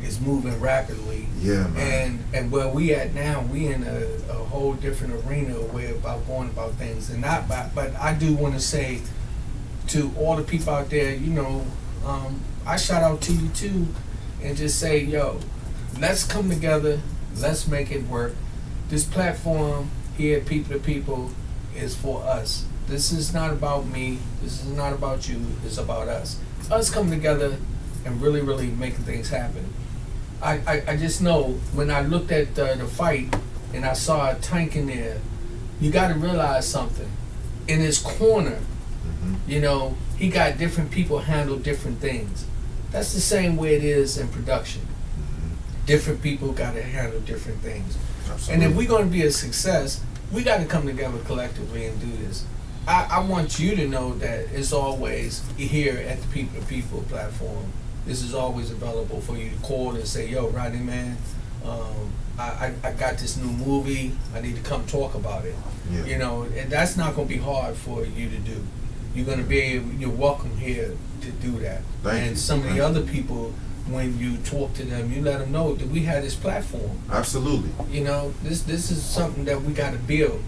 is moving rapidly. Yeah, man. And where we at now, we in a whole different arena way about going about things. And but I do want to say to all the people out there, I shout out to you too, and just say, yo, let's come together, let's make it work. This platform here, People to People, is for us. This is not about me. This is not about you. It's about us. Us coming together and really, really making things happen. I just know when I looked at the fight and I saw a Tank in there, you got to realize something. In his corner, he got different people handle different things. That's the same way it is in production. Different people got to handle different things. Absolutely. And if we're going to be a success, we got to come together collectively and do this. I want you to know that it's always here at the People to People platform. This is always available for you to call and say, yo, Rodney, man, I got this new movie. I need to come talk about it. Yeah. And that's not going to be hard for you to do. You're welcome here to do that. Thank you. Some of the other people, when you talk to them, you let them know that we have this platform. Absolutely. This is something that we got to build.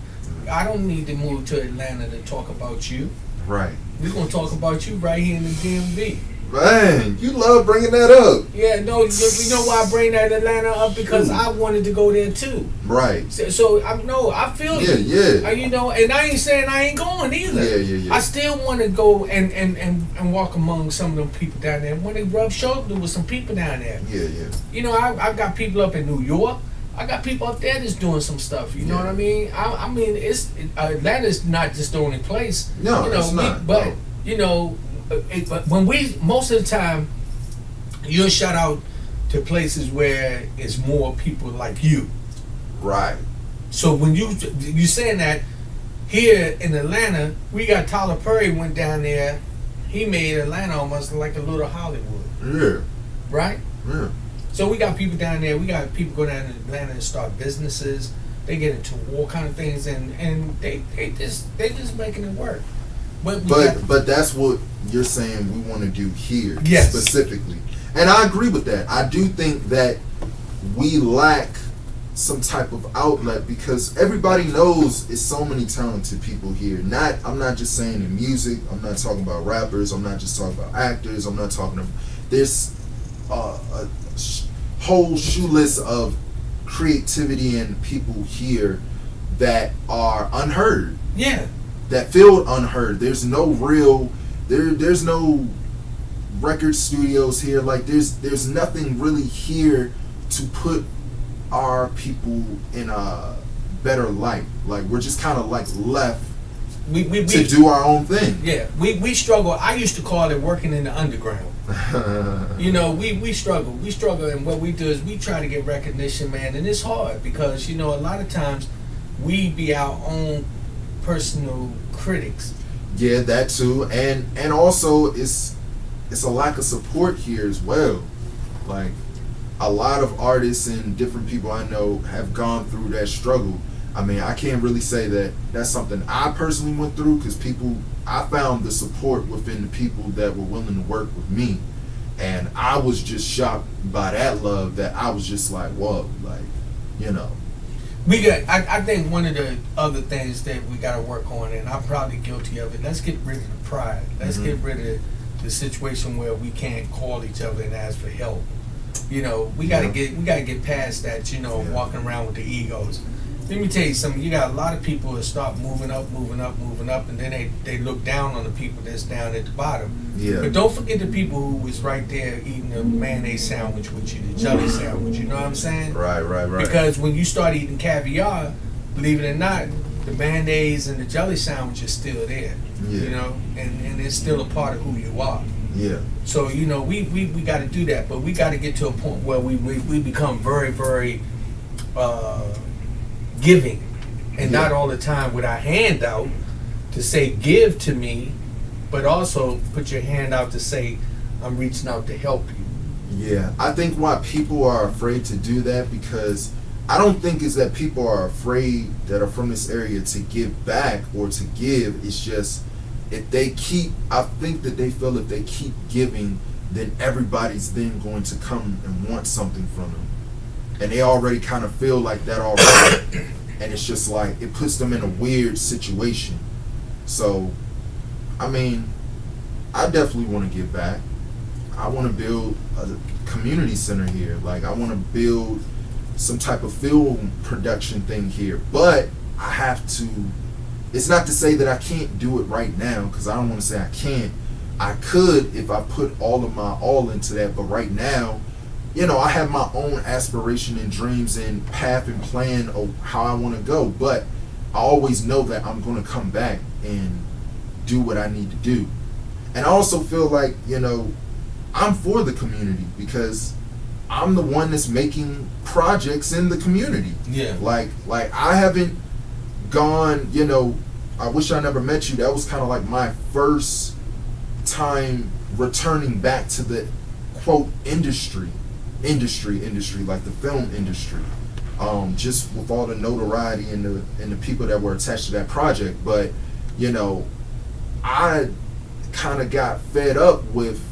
I don't need to move to Atlanta to talk about you. Right. We're going to talk about you right here in the DMV. Man, you love bringing that up. Yeah, no, you know why I bring that Atlanta up? Because I wanted to go there too. Right. So I feel you. Yeah. You know, and I ain't saying I ain't going either. Yeah. I still want to go and walk among some of them people down there. Want to rub shoulders with some people down there. Yeah. You know, I got people up in New York. I got people up there that's doing some stuff. You know what I mean? I mean, Atlanta's not just the only place. No, you know, it's not. But no. you know, but when most of the time, you'll shout out to places where it's more people like you. Right. So when you saying that, here in Atlanta, we got Tyler Perry went down there. He made Atlanta almost like a little Hollywood. Yeah. Right? Yeah. So we got people down there. We got people go down to Atlanta and start businesses. They get into all kind of things, and they just making it work. But that's what you're saying we want to do here, yes, specifically. And I agree with that. I do think that we lack some type of outlet because everybody knows it's so many talented people here. I'm not just saying in music. I'm not talking about rappers. I'm not just talking about actors. I'm not talking about there's a whole shoe list of creativity and people here that are unheard. Yeah. That feel unheard. There's no real there's no record studios here. Like there's nothing really here to put our people in a better light. Like we're just kind of like left to do our own thing. Yeah, we struggle. I used to call it working in the underground. You know, we struggle, and what we do is we try to get recognition, man, and it's hard because, you know, a lot of times we be our own personal critics. Yeah, that too, and also it's a lack of support here as well. Like a lot of artists and different people I know have gone through that struggle. I mean, I can't really say that that's something I personally went through because I found the support within the people that were willing to work with me. And I was just shocked by that love that I was just like, whoa, like, you know. I think one of the other things that we got to work on, and I'm probably guilty of it, let's get rid of the pride. Let's get rid of the situation where we can't call each other and ask for help. You know, we gotta get past that, you know, walking around with the egos. Let me tell you something. You got a lot of people that start moving up, and then they look down on the people that's down at the bottom. Yeah. But don't forget the people who was right there eating the mayonnaise sandwich with you, the jelly sandwich. You know what I'm saying? Right. Because when you start eating caviar, believe it or not, the mayonnaise and the jelly sandwich is still there. Yeah. You know, and it's still a part of who you are. Yeah. So, you know, we got to do that, but we got to get to a point where we become very, very giving, and not all the time with our hand out to say give to me, but also put your hand out to say I'm reaching out to help you. Yeah, I think why people are afraid to do that, because I don't think it's that people are afraid that are from this area to give back or to give. It's just I think that they feel if they keep giving, then everybody's then going to come and want something from them. And they already kind of feel like that already. And it's just like, it puts them in a weird situation. So, I mean, I definitely want to give back. I want to build a community center here. Like, I want to build some type of film production thing here. But I have to, it's not to say that I can't do it right now, because I don't want to say I can't. I could if I put all of my all into that. But right now, you know, I have my own aspiration and dreams and path and plan of how I want to go. But I always know that I'm going to come back and do what I need to do. And I also feel like, you know, I'm for the community because I'm the one that's making projects in the community. Yeah. Like I haven't gone, you know, I wish I never met you. That was kind of like my first time returning back to the quote industry, like the film industry. Just with all the notoriety and the people that were attached to that project. But, you know, I kind of got fed up with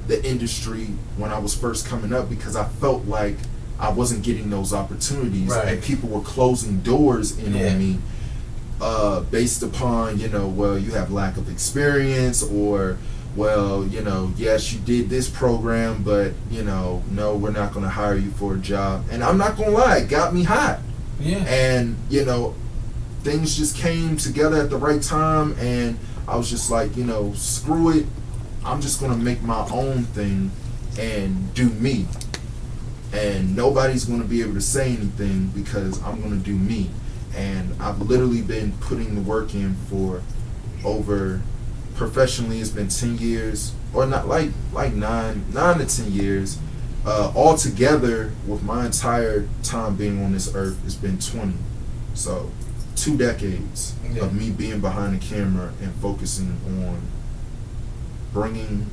the industry when I was first coming up because I felt like I wasn't getting those opportunities, and people were closing doors in on me based upon, you know, well, you have lack of experience, or well, yes, you did this program, but no, we're not going to hire you for a job. And I'm not going to lie, it got me hot. Yeah. And things just came together at the right time, and I was just like, screw it, I'm just going to make my own thing and do me, and nobody's going to be able to say anything because I'm going to do me. And I've literally been putting the work in for over, professionally, it's been 10 years, or not, like 9 to 10 years. All together, with my entire time being on this earth, it's been 20. So 2 decades of me being behind the camera and focusing on bringing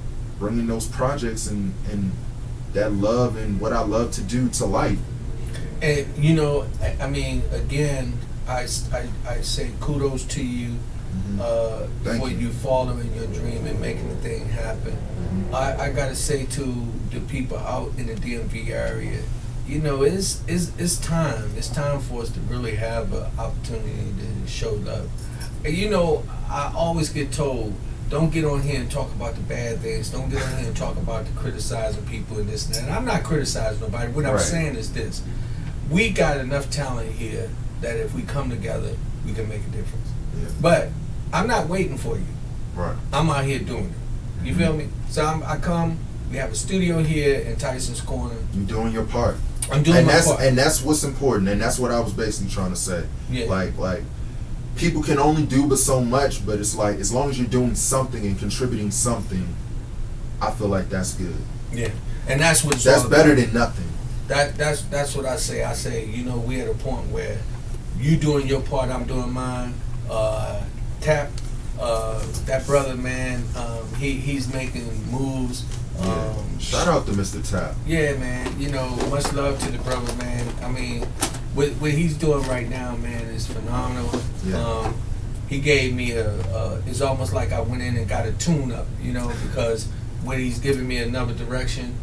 those projects and that love and what I love to do to life. And I mean, again, I say kudos to you for you following your dream and making the thing happen. I gotta say to the people out in the DMV area, it's time. It's time for us to really have an opportunity to show love. And I always get told, don't get on here and talk about the bad things. Don't get on here and talk about the criticizing people and this and that. And I'm not criticizing nobody. What I'm saying is this: we got enough talent here that if we come together, we can make a difference. Yeah. But I'm not waiting for you. Right. I'm out here doing it. You feel me? So I come. We have a studio here in Tyson's Corner. You're doing your part. I'm doing my part. And that's what's important. And that's what I was basically trying to say. Yeah. Like people can only do but so much, but it's like, as long as you're doing something and contributing something, I feel like that's good. Yeah. And that's what it's that's all better about. than nothing. That's what I say. I say, we're at a point where you doing your part, I'm doing mine. Tap, that brother, man, he's making moves. Shout out to Mr. Tap. Yeah, man. Much love to the brother, man. I mean, what he's doing right now, man, is phenomenal. Yeah. He gave me it's almost like I went in and got a tune up, because when he's giving me another direction.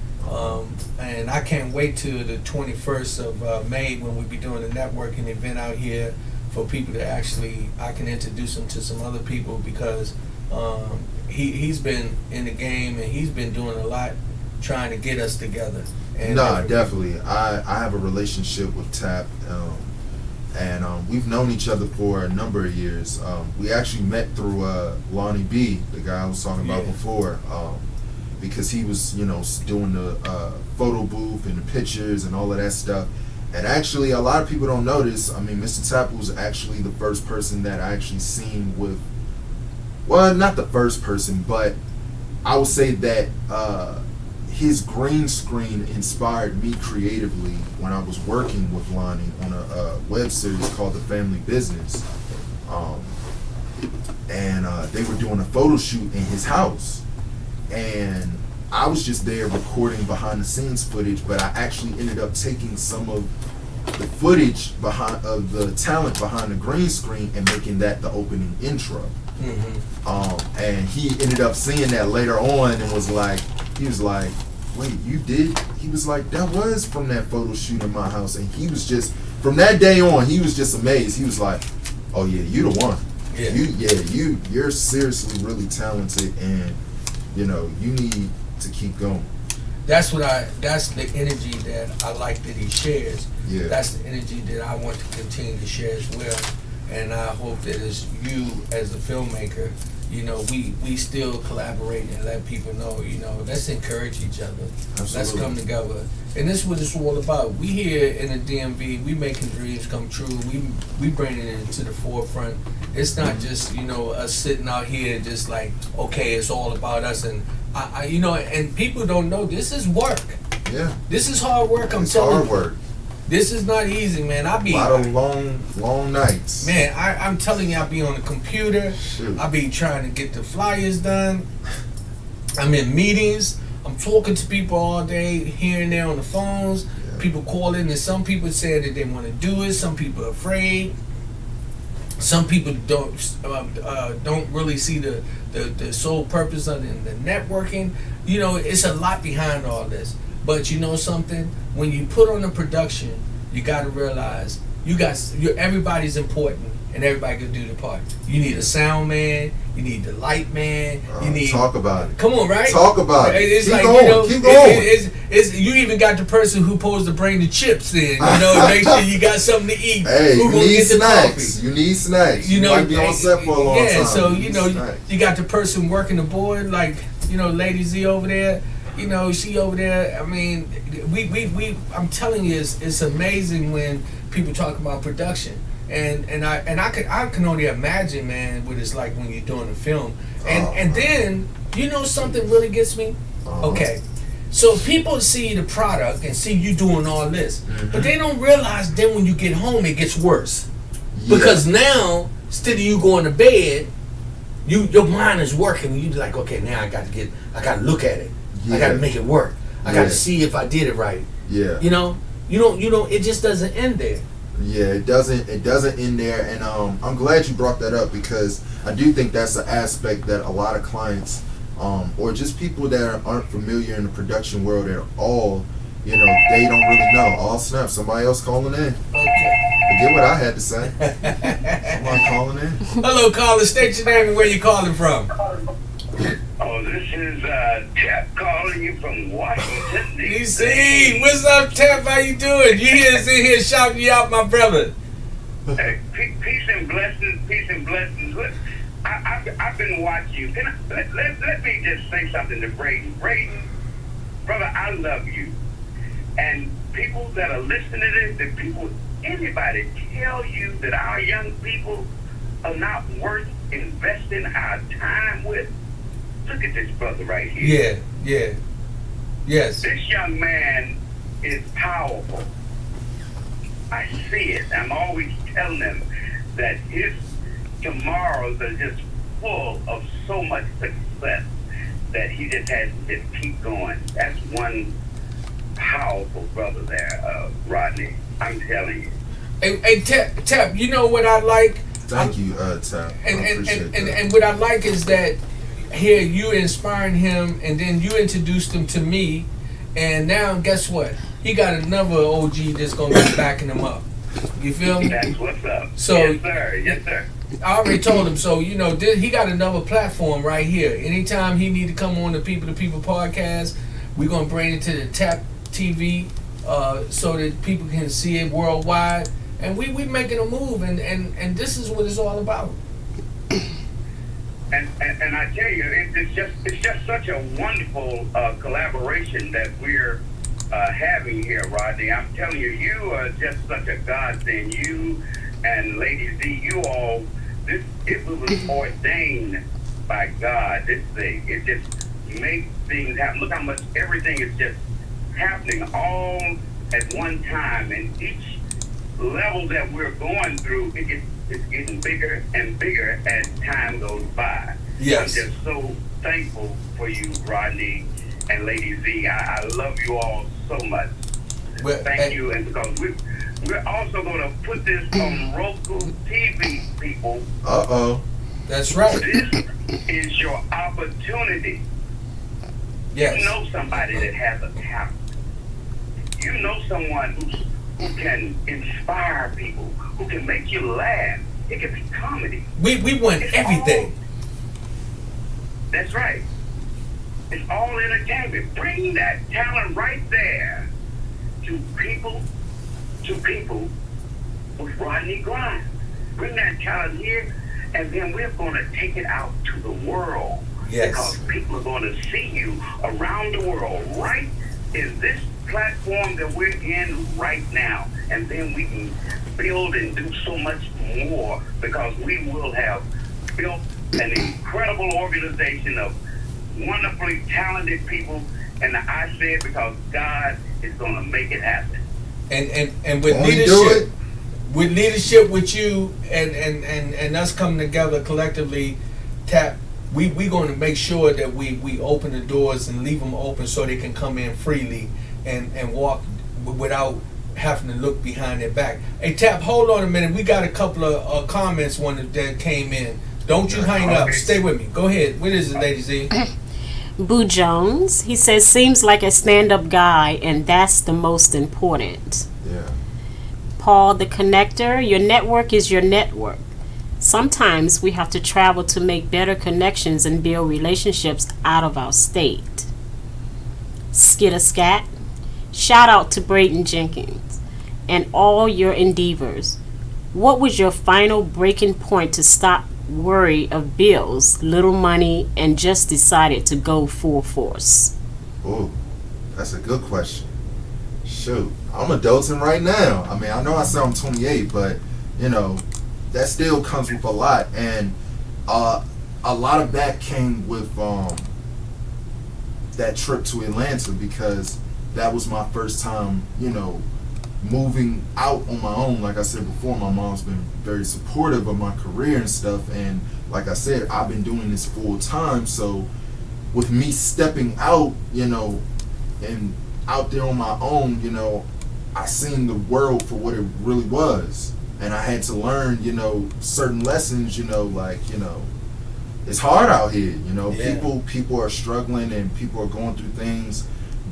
And I can't wait till the 21st of May when we be doing a networking event out here for people to I can introduce him to some other people, because he's been in the game and he's been doing a lot trying to get us together. And definitely. I have a relationship with Tap, and we've known each other for a number of years. We actually met through Lonnie B, the guy I was talking about before, because he was, doing the photo booth and the pictures and all of that stuff. And actually, a lot of people don't know this. I mean, Mr. Tap was actually the first person that I actually seen with, well, not the first person, but I would say that his green screen inspired me creatively when I was working with Lonnie on a web series called The Family Business. And they were doing a photo shoot in his house. And I was just there recording behind the scenes footage, but I actually ended up taking some of the footage of the talent behind the green screen and making that the opening intro. And he ended up seeing that later on and was like, wait, you did? He was like, that was from that photo shoot in my house. And he was just, from that day on, he was just amazed. He was like, oh yeah, you the one. You're seriously really talented, and you need to keep going. That's the energy that I like that he shares. Yeah. That's the energy that I want to continue to share as well. And I hope that as you, as a filmmaker, we still collaborate and let people know, let's encourage each other. Absolutely. Let's come together. And this is what it's all about. We here in the DMV, we making dreams come true. We bringing it into the forefront. It's not just, us sitting out here just like, okay, it's all about us. And and people don't know this is work. Yeah. This is hard work. I'm it's telling hard you. work. This is not easy, man. A lot of long nights. Man, I'm telling you, I be on the computer. Shoot. I be trying to get the flyers done. I'm in meetings. I'm talking to people all day, here and there on the phones. Yeah. People call in, and some people say that they want to do it. Some people are afraid. Some people don't really see the sole purpose of the networking. It's a lot behind all this. But you know something? When you put on a production you got to realize everybody's important and everybody can do the part. You need a sound man, you need the light man, you need talk about it. Come on, right? Talk about it. It's Keep like going. Keep going. It's you even got the person who supposed to bring the chips in. Make sure you got something to eat. Hey, who you gonna need get the snacks. coffee? You need snacks. You might be on set for a long time. Yeah, so need snacks. you got the person working the board, like Lady Z over there. She over there. I mean, we I'm telling you, it's amazing when people talk about production. And I can only imagine, man, what it's like when you're doing a film. And then something really gets me. Okay, so people see the product and see you doing all this, but they don't realize then when you get home it gets worse. Because now instead of you going to bed, your mind is working. You like, okay, now I got to look at it. I got to make it work. I got to see if I did it right. Yeah. You don't. It just doesn't end there. Yeah, it doesn't end there, and I'm glad you brought that up because I do think that's an aspect that a lot of clients, or just people that aren't familiar in the production world at all, they don't really know. Oh snap! Somebody else calling in. Okay. Forget what I had to say. Somebody calling in. Hello, caller. State your name and where you calling from. Oh, this is Tap calling you from Washington, D.C. DC, what's up, Tap? How you doing? You here shouting you out, my brother. Hey, peace and blessings. Look, I've been watching you. Let me just say something to Braedon. Braedon, brother, I love you. And people that are listening to this, anybody tell you that our young people are not worth investing our time with, look at this brother right here. Yeah. Yes. This young man is powerful. I see it. I'm always telling him that his tomorrows are just full of so much success that he just has to just keep going. That's one powerful brother there, Rodney. I'm telling you. Hey, Tap, you know what I like? Thank you, Tap. And what I like is that here you inspiring him, and then you introduced him to me, and now guess what? He got another OG that's gonna be backing him up. You feel me? That's what's up. So, Yes, sir. I already told him. So he got another platform right here. Anytime he need to come on the People to People podcast, we're gonna bring it to the Tap TV, so that people can see it worldwide. And we making a move, and this is what it's all about. And I tell you, it's just such a wonderful collaboration that we're having here, Rodney. I'm telling you, you are just such a godsend. You and Lady Z, you all, it was ordained by God. This thing, it just makes things happen. Look how much everything is just happening all at one time, and each level that we're going through, it's getting bigger and bigger as time goes by. Yes. I'm just so thankful for you, Rodney and Lady Z. I love you all so much. Thank you, and because we're also going to put this on Roku TV, people. That's right. This is your opportunity. Yes. You know somebody that has a talent. You know someone who can inspire people, who can make you laugh. It can be comedy. We want everything. That's right. It's all entertainment. Bring that talent right there to people with Rodney Grimes. Bring that talent here, and then we're going to take it out to the world. Yes. Because people are going to see you around the world. Right in this platform that we're in right now. And then we can build and do so much more, because we will have built an incredible organization of wonderfully talented people. And I say it because God is going to make it happen. And with leadership, with you and us coming together collectively, Tap, we going to make sure that we open the doors and leave them open so they can come in freely and walk without having to look behind their back. Hey, Tap, hold on a minute. We got a couple of comments that came in. Don't you hang up. Stay with me. Go ahead. What is it, Lady Z? Boo Jones, he says, seems like a stand-up guy, and that's the most important. Yeah. Paul the Connector. Your network is your network. Sometimes we have to travel to make better connections and build relationships out of our state. Skitterscat. Shout out to Braedon Jenkins and all your endeavors. What was your final breaking point to stop worry of bills, little money, and just decided to go full force? Oh, that's a good question. Shoot, I'm adulting right now. I mean, I know I say I'm 28, but you know, that still comes with a lot, and a lot of that came with that trip to Atlanta, because that was my first time, you know, moving out on my own. Like I said before, my mom's been very supportive of my career and stuff, and like I said, I've been doing this full time. So with me stepping out, you know, and out there on my own, you know, I seen the world for what it really was, and I had to learn, you know, certain lessons, you know, like, you know, it's hard out here, you know. Yeah. People are struggling, and people are going through things,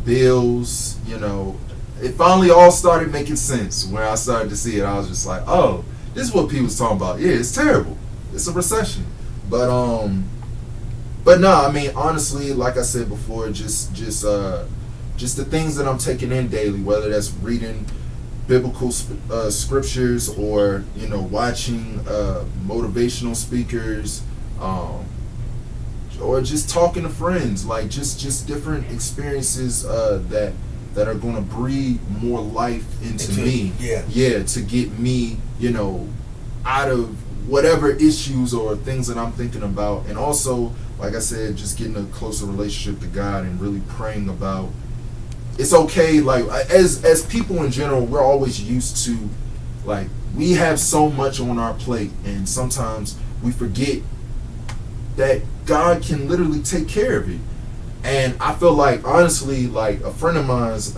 bills, you know. It finally all started making sense when I started to see it. I was just like, oh, this is what people's talking about. Yeah, it's terrible. It's a recession. But no, I mean, honestly, like I said before, just the things that I'm taking in daily, whether that's reading biblical scriptures, or, you know, watching motivational speakers, or just talking to friends, like just different experiences that are going to breathe more life into me. Yeah, to get me, you know, out of whatever issues or things that I'm thinking about. And also, like I said, just getting a closer relationship to God and really praying about, it's okay, like, as people in general, we're always used to, like, we have so much on our plate, and sometimes we forget that God can literally take care of it. And I feel like, honestly, like, a friend of mine's,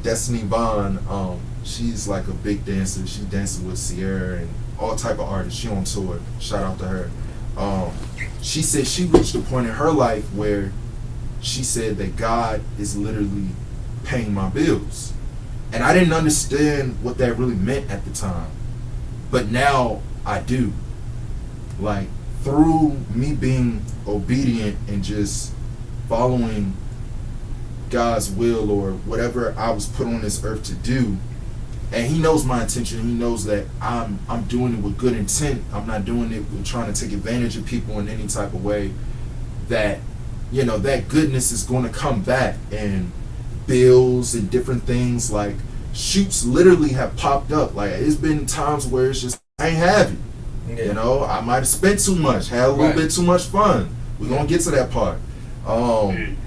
Destiny Vaughn, she's like a big dancer. She dances with Sierra and all type of artists. She on tour. Shout out to her. She said she reached a point in her life where she said that God is literally paying my bills. And I didn't understand what that really meant at the time. But now I do. Like, through me being obedient and just following God's will, or whatever I was put on this earth to do, and He knows my intention. He knows that I'm doing it with good intent. I'm not doing it with trying to take advantage of people in any type of way. That, you know, that goodness is going to come back, and bills and different things, like shoots literally have popped up. Like, it's been times where it's just, I ain't have it. Yeah. You know, I might have spent too much, had a little bit too much fun. We're gonna get to that part.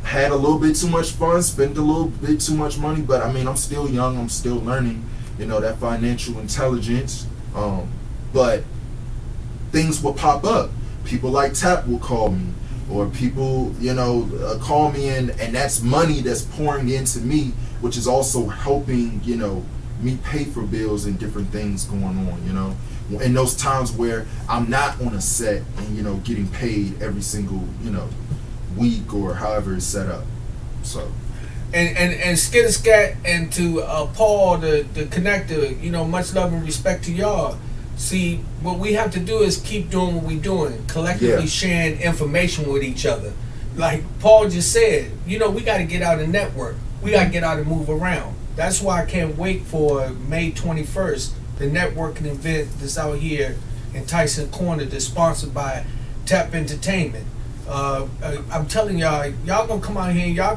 Had a little bit too much fun, spent a little bit too much money, but I mean, I'm still young, I'm still learning, you know, that financial intelligence. But things will pop up. People like Tap will call me, or people, you know, call me, and that's money that's pouring into me, which is also helping, you know, me pay for bills and different things going on, you know. In those times where I'm not on a set and, you know, getting paid every single, you know, week or however it's set up. So and Skitterscat, and to Paul the connector, you know, much love and respect to y'all. See, what we have to do is keep doing what we're doing, collectively sharing information with each other. Like Paul just said, you know, we got to get out and network. We got to get out and move around. That's why I can't wait for May 21st, the networking event that's out here in Tyson Corner, that's sponsored by Tap Entertainment. I'm telling y'all gonna come out here and y'all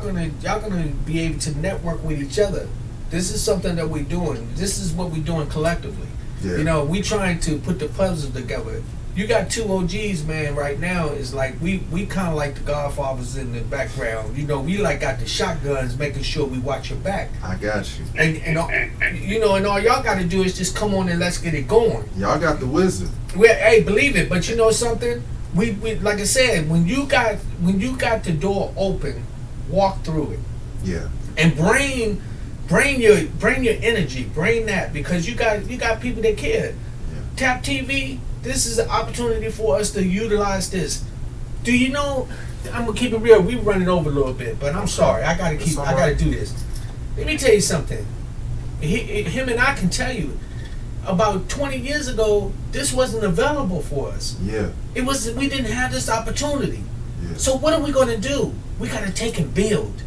gonna be able to network with each other. This is something that we're doing. This is what we're doing collectively. Yeah. You know, we trying to put the puzzles together. You got two OGs, man. Right now, is like we kind of like the Godfathers in the background. You know, we like got the shotguns, making sure we watch your back. I got you. And you know, and all y'all got to do is just come on and let's get it going. Y'all got the wisdom. Well, hey, believe it. But you know something? We like I said, when you got the door open, walk through it. Yeah. And bring your energy, bring that, because you got people that care. Yeah. Tap TV. This is an opportunity for us to utilize this. Do you know? I'm gonna keep it real. We running over a little bit, but I'm sorry. I gotta do this. Let me tell you something. Him and I can tell you, about 20 years ago, this wasn't available for us. Yeah. It was, we didn't have this opportunity. Yeah. So what are we going to do? We got to take and build.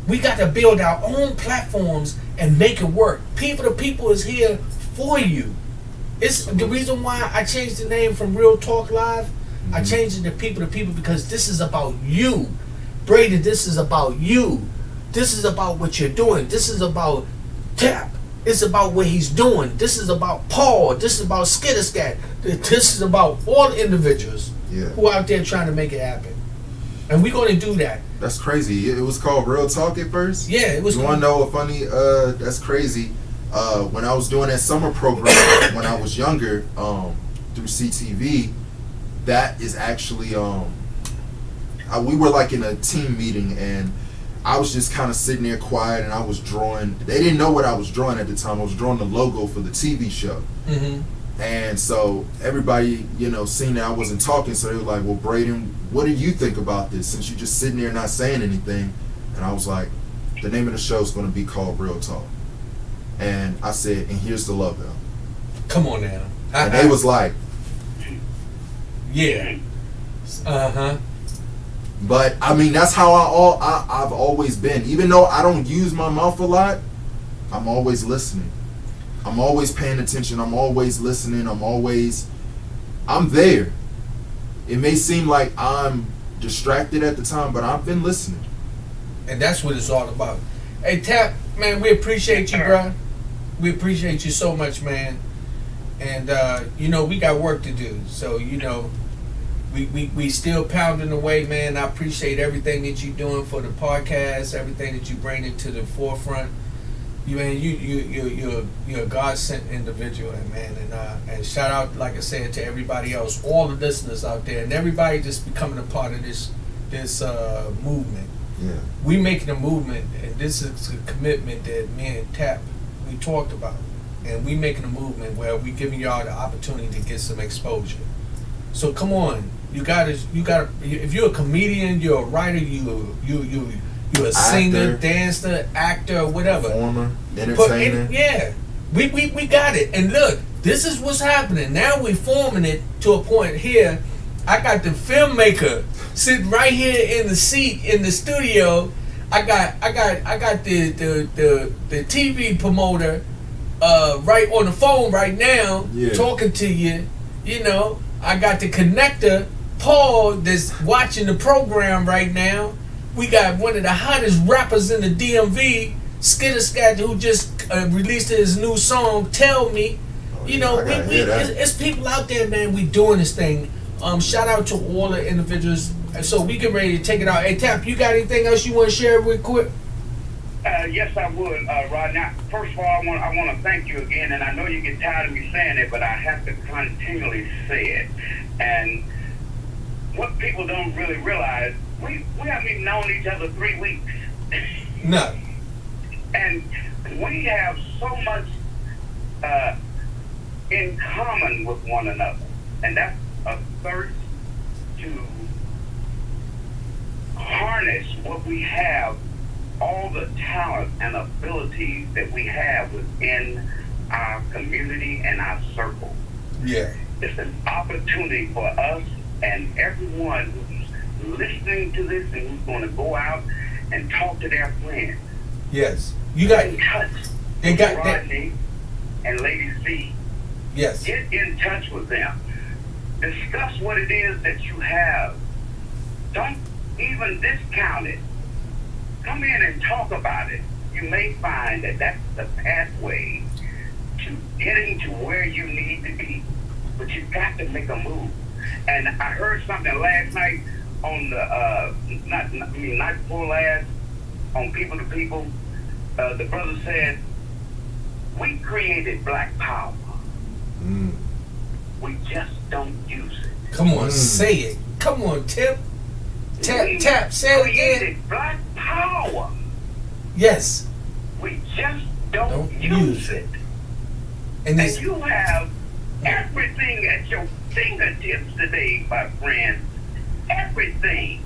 We got to build our own platforms and make it work. People to People is here for you. It's the reason why I changed the name from Real Talk Live. I changed it to People because this is about you. Braedon, this is about you. This is about what you're doing. This is about Tap. It's about what he's doing. This is about Paul. This is about Skitterscat. This is about all individuals who are out there trying to make it happen. And we're going to do that. That's crazy. It was called Real Talk at first? Yeah, it was. You want to know a funny, that's crazy. When I was doing that summer program when I was younger, through CTV, that is actually, we were like in a team meeting, and I was just kind of sitting there quiet, and I was drawing. They didn't know what I was drawing at the time. I was drawing the logo for the TV show. And so everybody, seen that I wasn't talking, so they were like, well, Braedon, what do you think about this, since you're just sitting there not saying anything? And I was like, the name of the show is going to be called Real Talk. And I said, and here's the logo. Come on now. And they was like, yeah. But I mean, that's how I've always been. Even though I don't use my mouth a lot, I'm always listening. I'm always paying attention. I'm always listening. I'm there. It may seem like I'm distracted at the time, but I've been listening. And that's what it's all about. Hey, Tap, man, we appreciate you, bro. We appreciate you so much, man. And, we got work to do. So, we still pounding away, man. I appreciate everything that you're doing for the podcast, everything that you bring into the forefront. You're a God-sent individual, man. And shout out, like I said, to everybody else, all the listeners out there, and everybody just becoming a part of this movement. Yeah. We making a movement, and this is a commitment that me and Tap, we talked about. And we making a movement where we giving y'all the opportunity to get some exposure. So come on, you gotta. If you're a comedian, you're a writer, you're a singer, dancer, actor, whatever. Performer, entertainer. We got it. And look, this is what's happening. Now we forming it to a point here. I got the filmmaker sitting right here in the seat in the studio. I got the TV promoter right on the phone right now, talking to you. I got the connector, Paul, that's watching the program right now. We got one of the hottest rappers in the DMV, Skitterscat, who just released his new song, Tell Me. It's people out there, man. We doing this thing. Shout out to all the individuals. So we get ready to take it out. Hey, Tap, you got anything else you want to share real quick? Yes, I would, Rodney. First of all, I want to thank you again, and I know you get tired of me saying it, but I have to continually say it. And what people don't really realize, we haven't even known each other 3 weeks. No. And we have so much in common with one another, and that's a thirst to harness what we have, all the talent and abilities that we have within our community and our circle. Yeah. It's an opportunity for us and everyone who's listening to this and who's going to go out and talk to their friends. Yes. You got in touch they with got Rodney and Lady C. Yes. Get in touch with them. Discuss what it is that you have. Don't even discount it. Come in and talk about it. You may find that that's the pathway to getting to where you need to be. But you've got to make a move. And I heard something last night on the night before last on People to People. The brother said, we created Black Power. We just don't use it. Come on, say it. Come on, Tip. Tap, say it again. Created Black Power. Yes. We just don't use it. And you have everything at your fingertips today, my friend. Everything.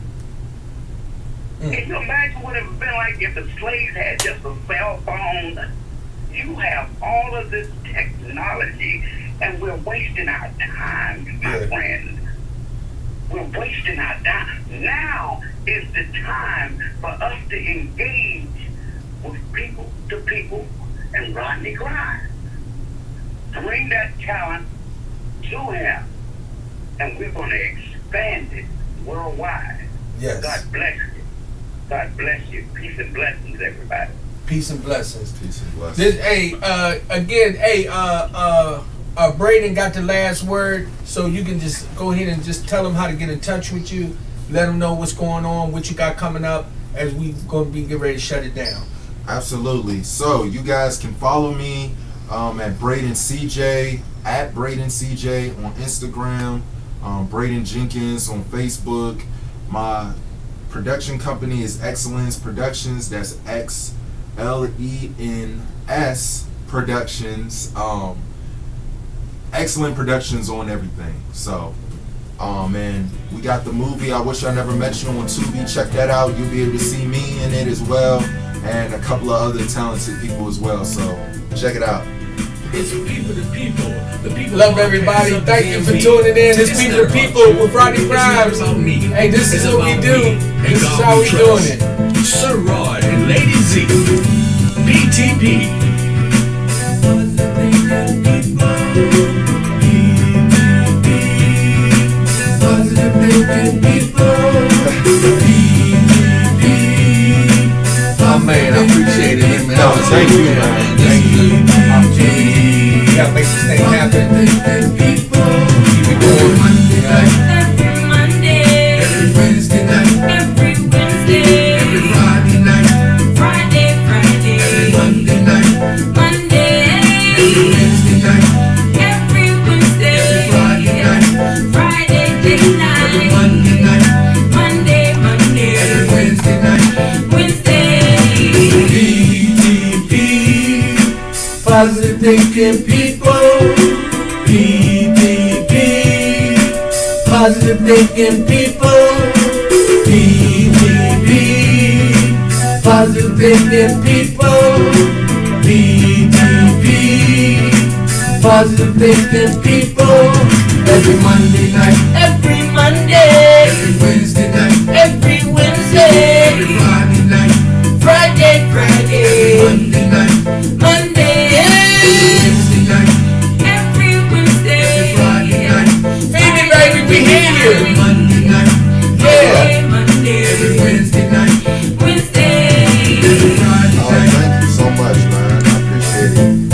Can you imagine what it would have been like if the slaves had just a cell phone? you have all of this technology, and we're wasting our time, my friend. We're wasting our time. Now is the time for us to engage with people to people and Rodney grind. Bring that talent to him, and we're going to expand it worldwide. Yes. God bless you. God bless you. Peace and blessings, everybody. Peace and blessings. Peace and blessings. This, Braedon got the last word, so you can just go ahead and just tell them how to get in touch with you. Let them know what's going on, what you got coming up, as we going to be getting ready to shut it down. Absolutely. So you guys can follow me at Braedon CJ, at Braedon CJ on Instagram, Braedon Jenkins on Facebook. My production company is Excellence Productions. That's XLENS Productions. Excellent Productions on everything. So, and we got the movie I Wish I Never Met You on Tubi. Check that out. You'll be able to see me in it as well, and a couple of other talented people as well. So check it out. It's people to people. The people Love everybody. Thank you for tuning in. It's People to People with Rodney Grimes. Hey, this is what we do. This is how we doing it. Sir Rod and Lady Z. PTP. Positive thinking people. Oh man, I appreciate it, man. No, thank you, man. Thank you. You gotta make this thing happen. Keep it going. Every Monday, Every Wednesday night. every Wednesday, Every Friday night. Friday, Every Monday night. Monday, Every Wednesday night. every Wednesday, Friday night. Friday, day night, Every Monday night. Monday, Every Wednesday night. Wednesday. PTP. Positive thinking people. PTP. Positive thinking people. PTP. Positive thinking people. PTP. Positive thinking people. Every Monday night.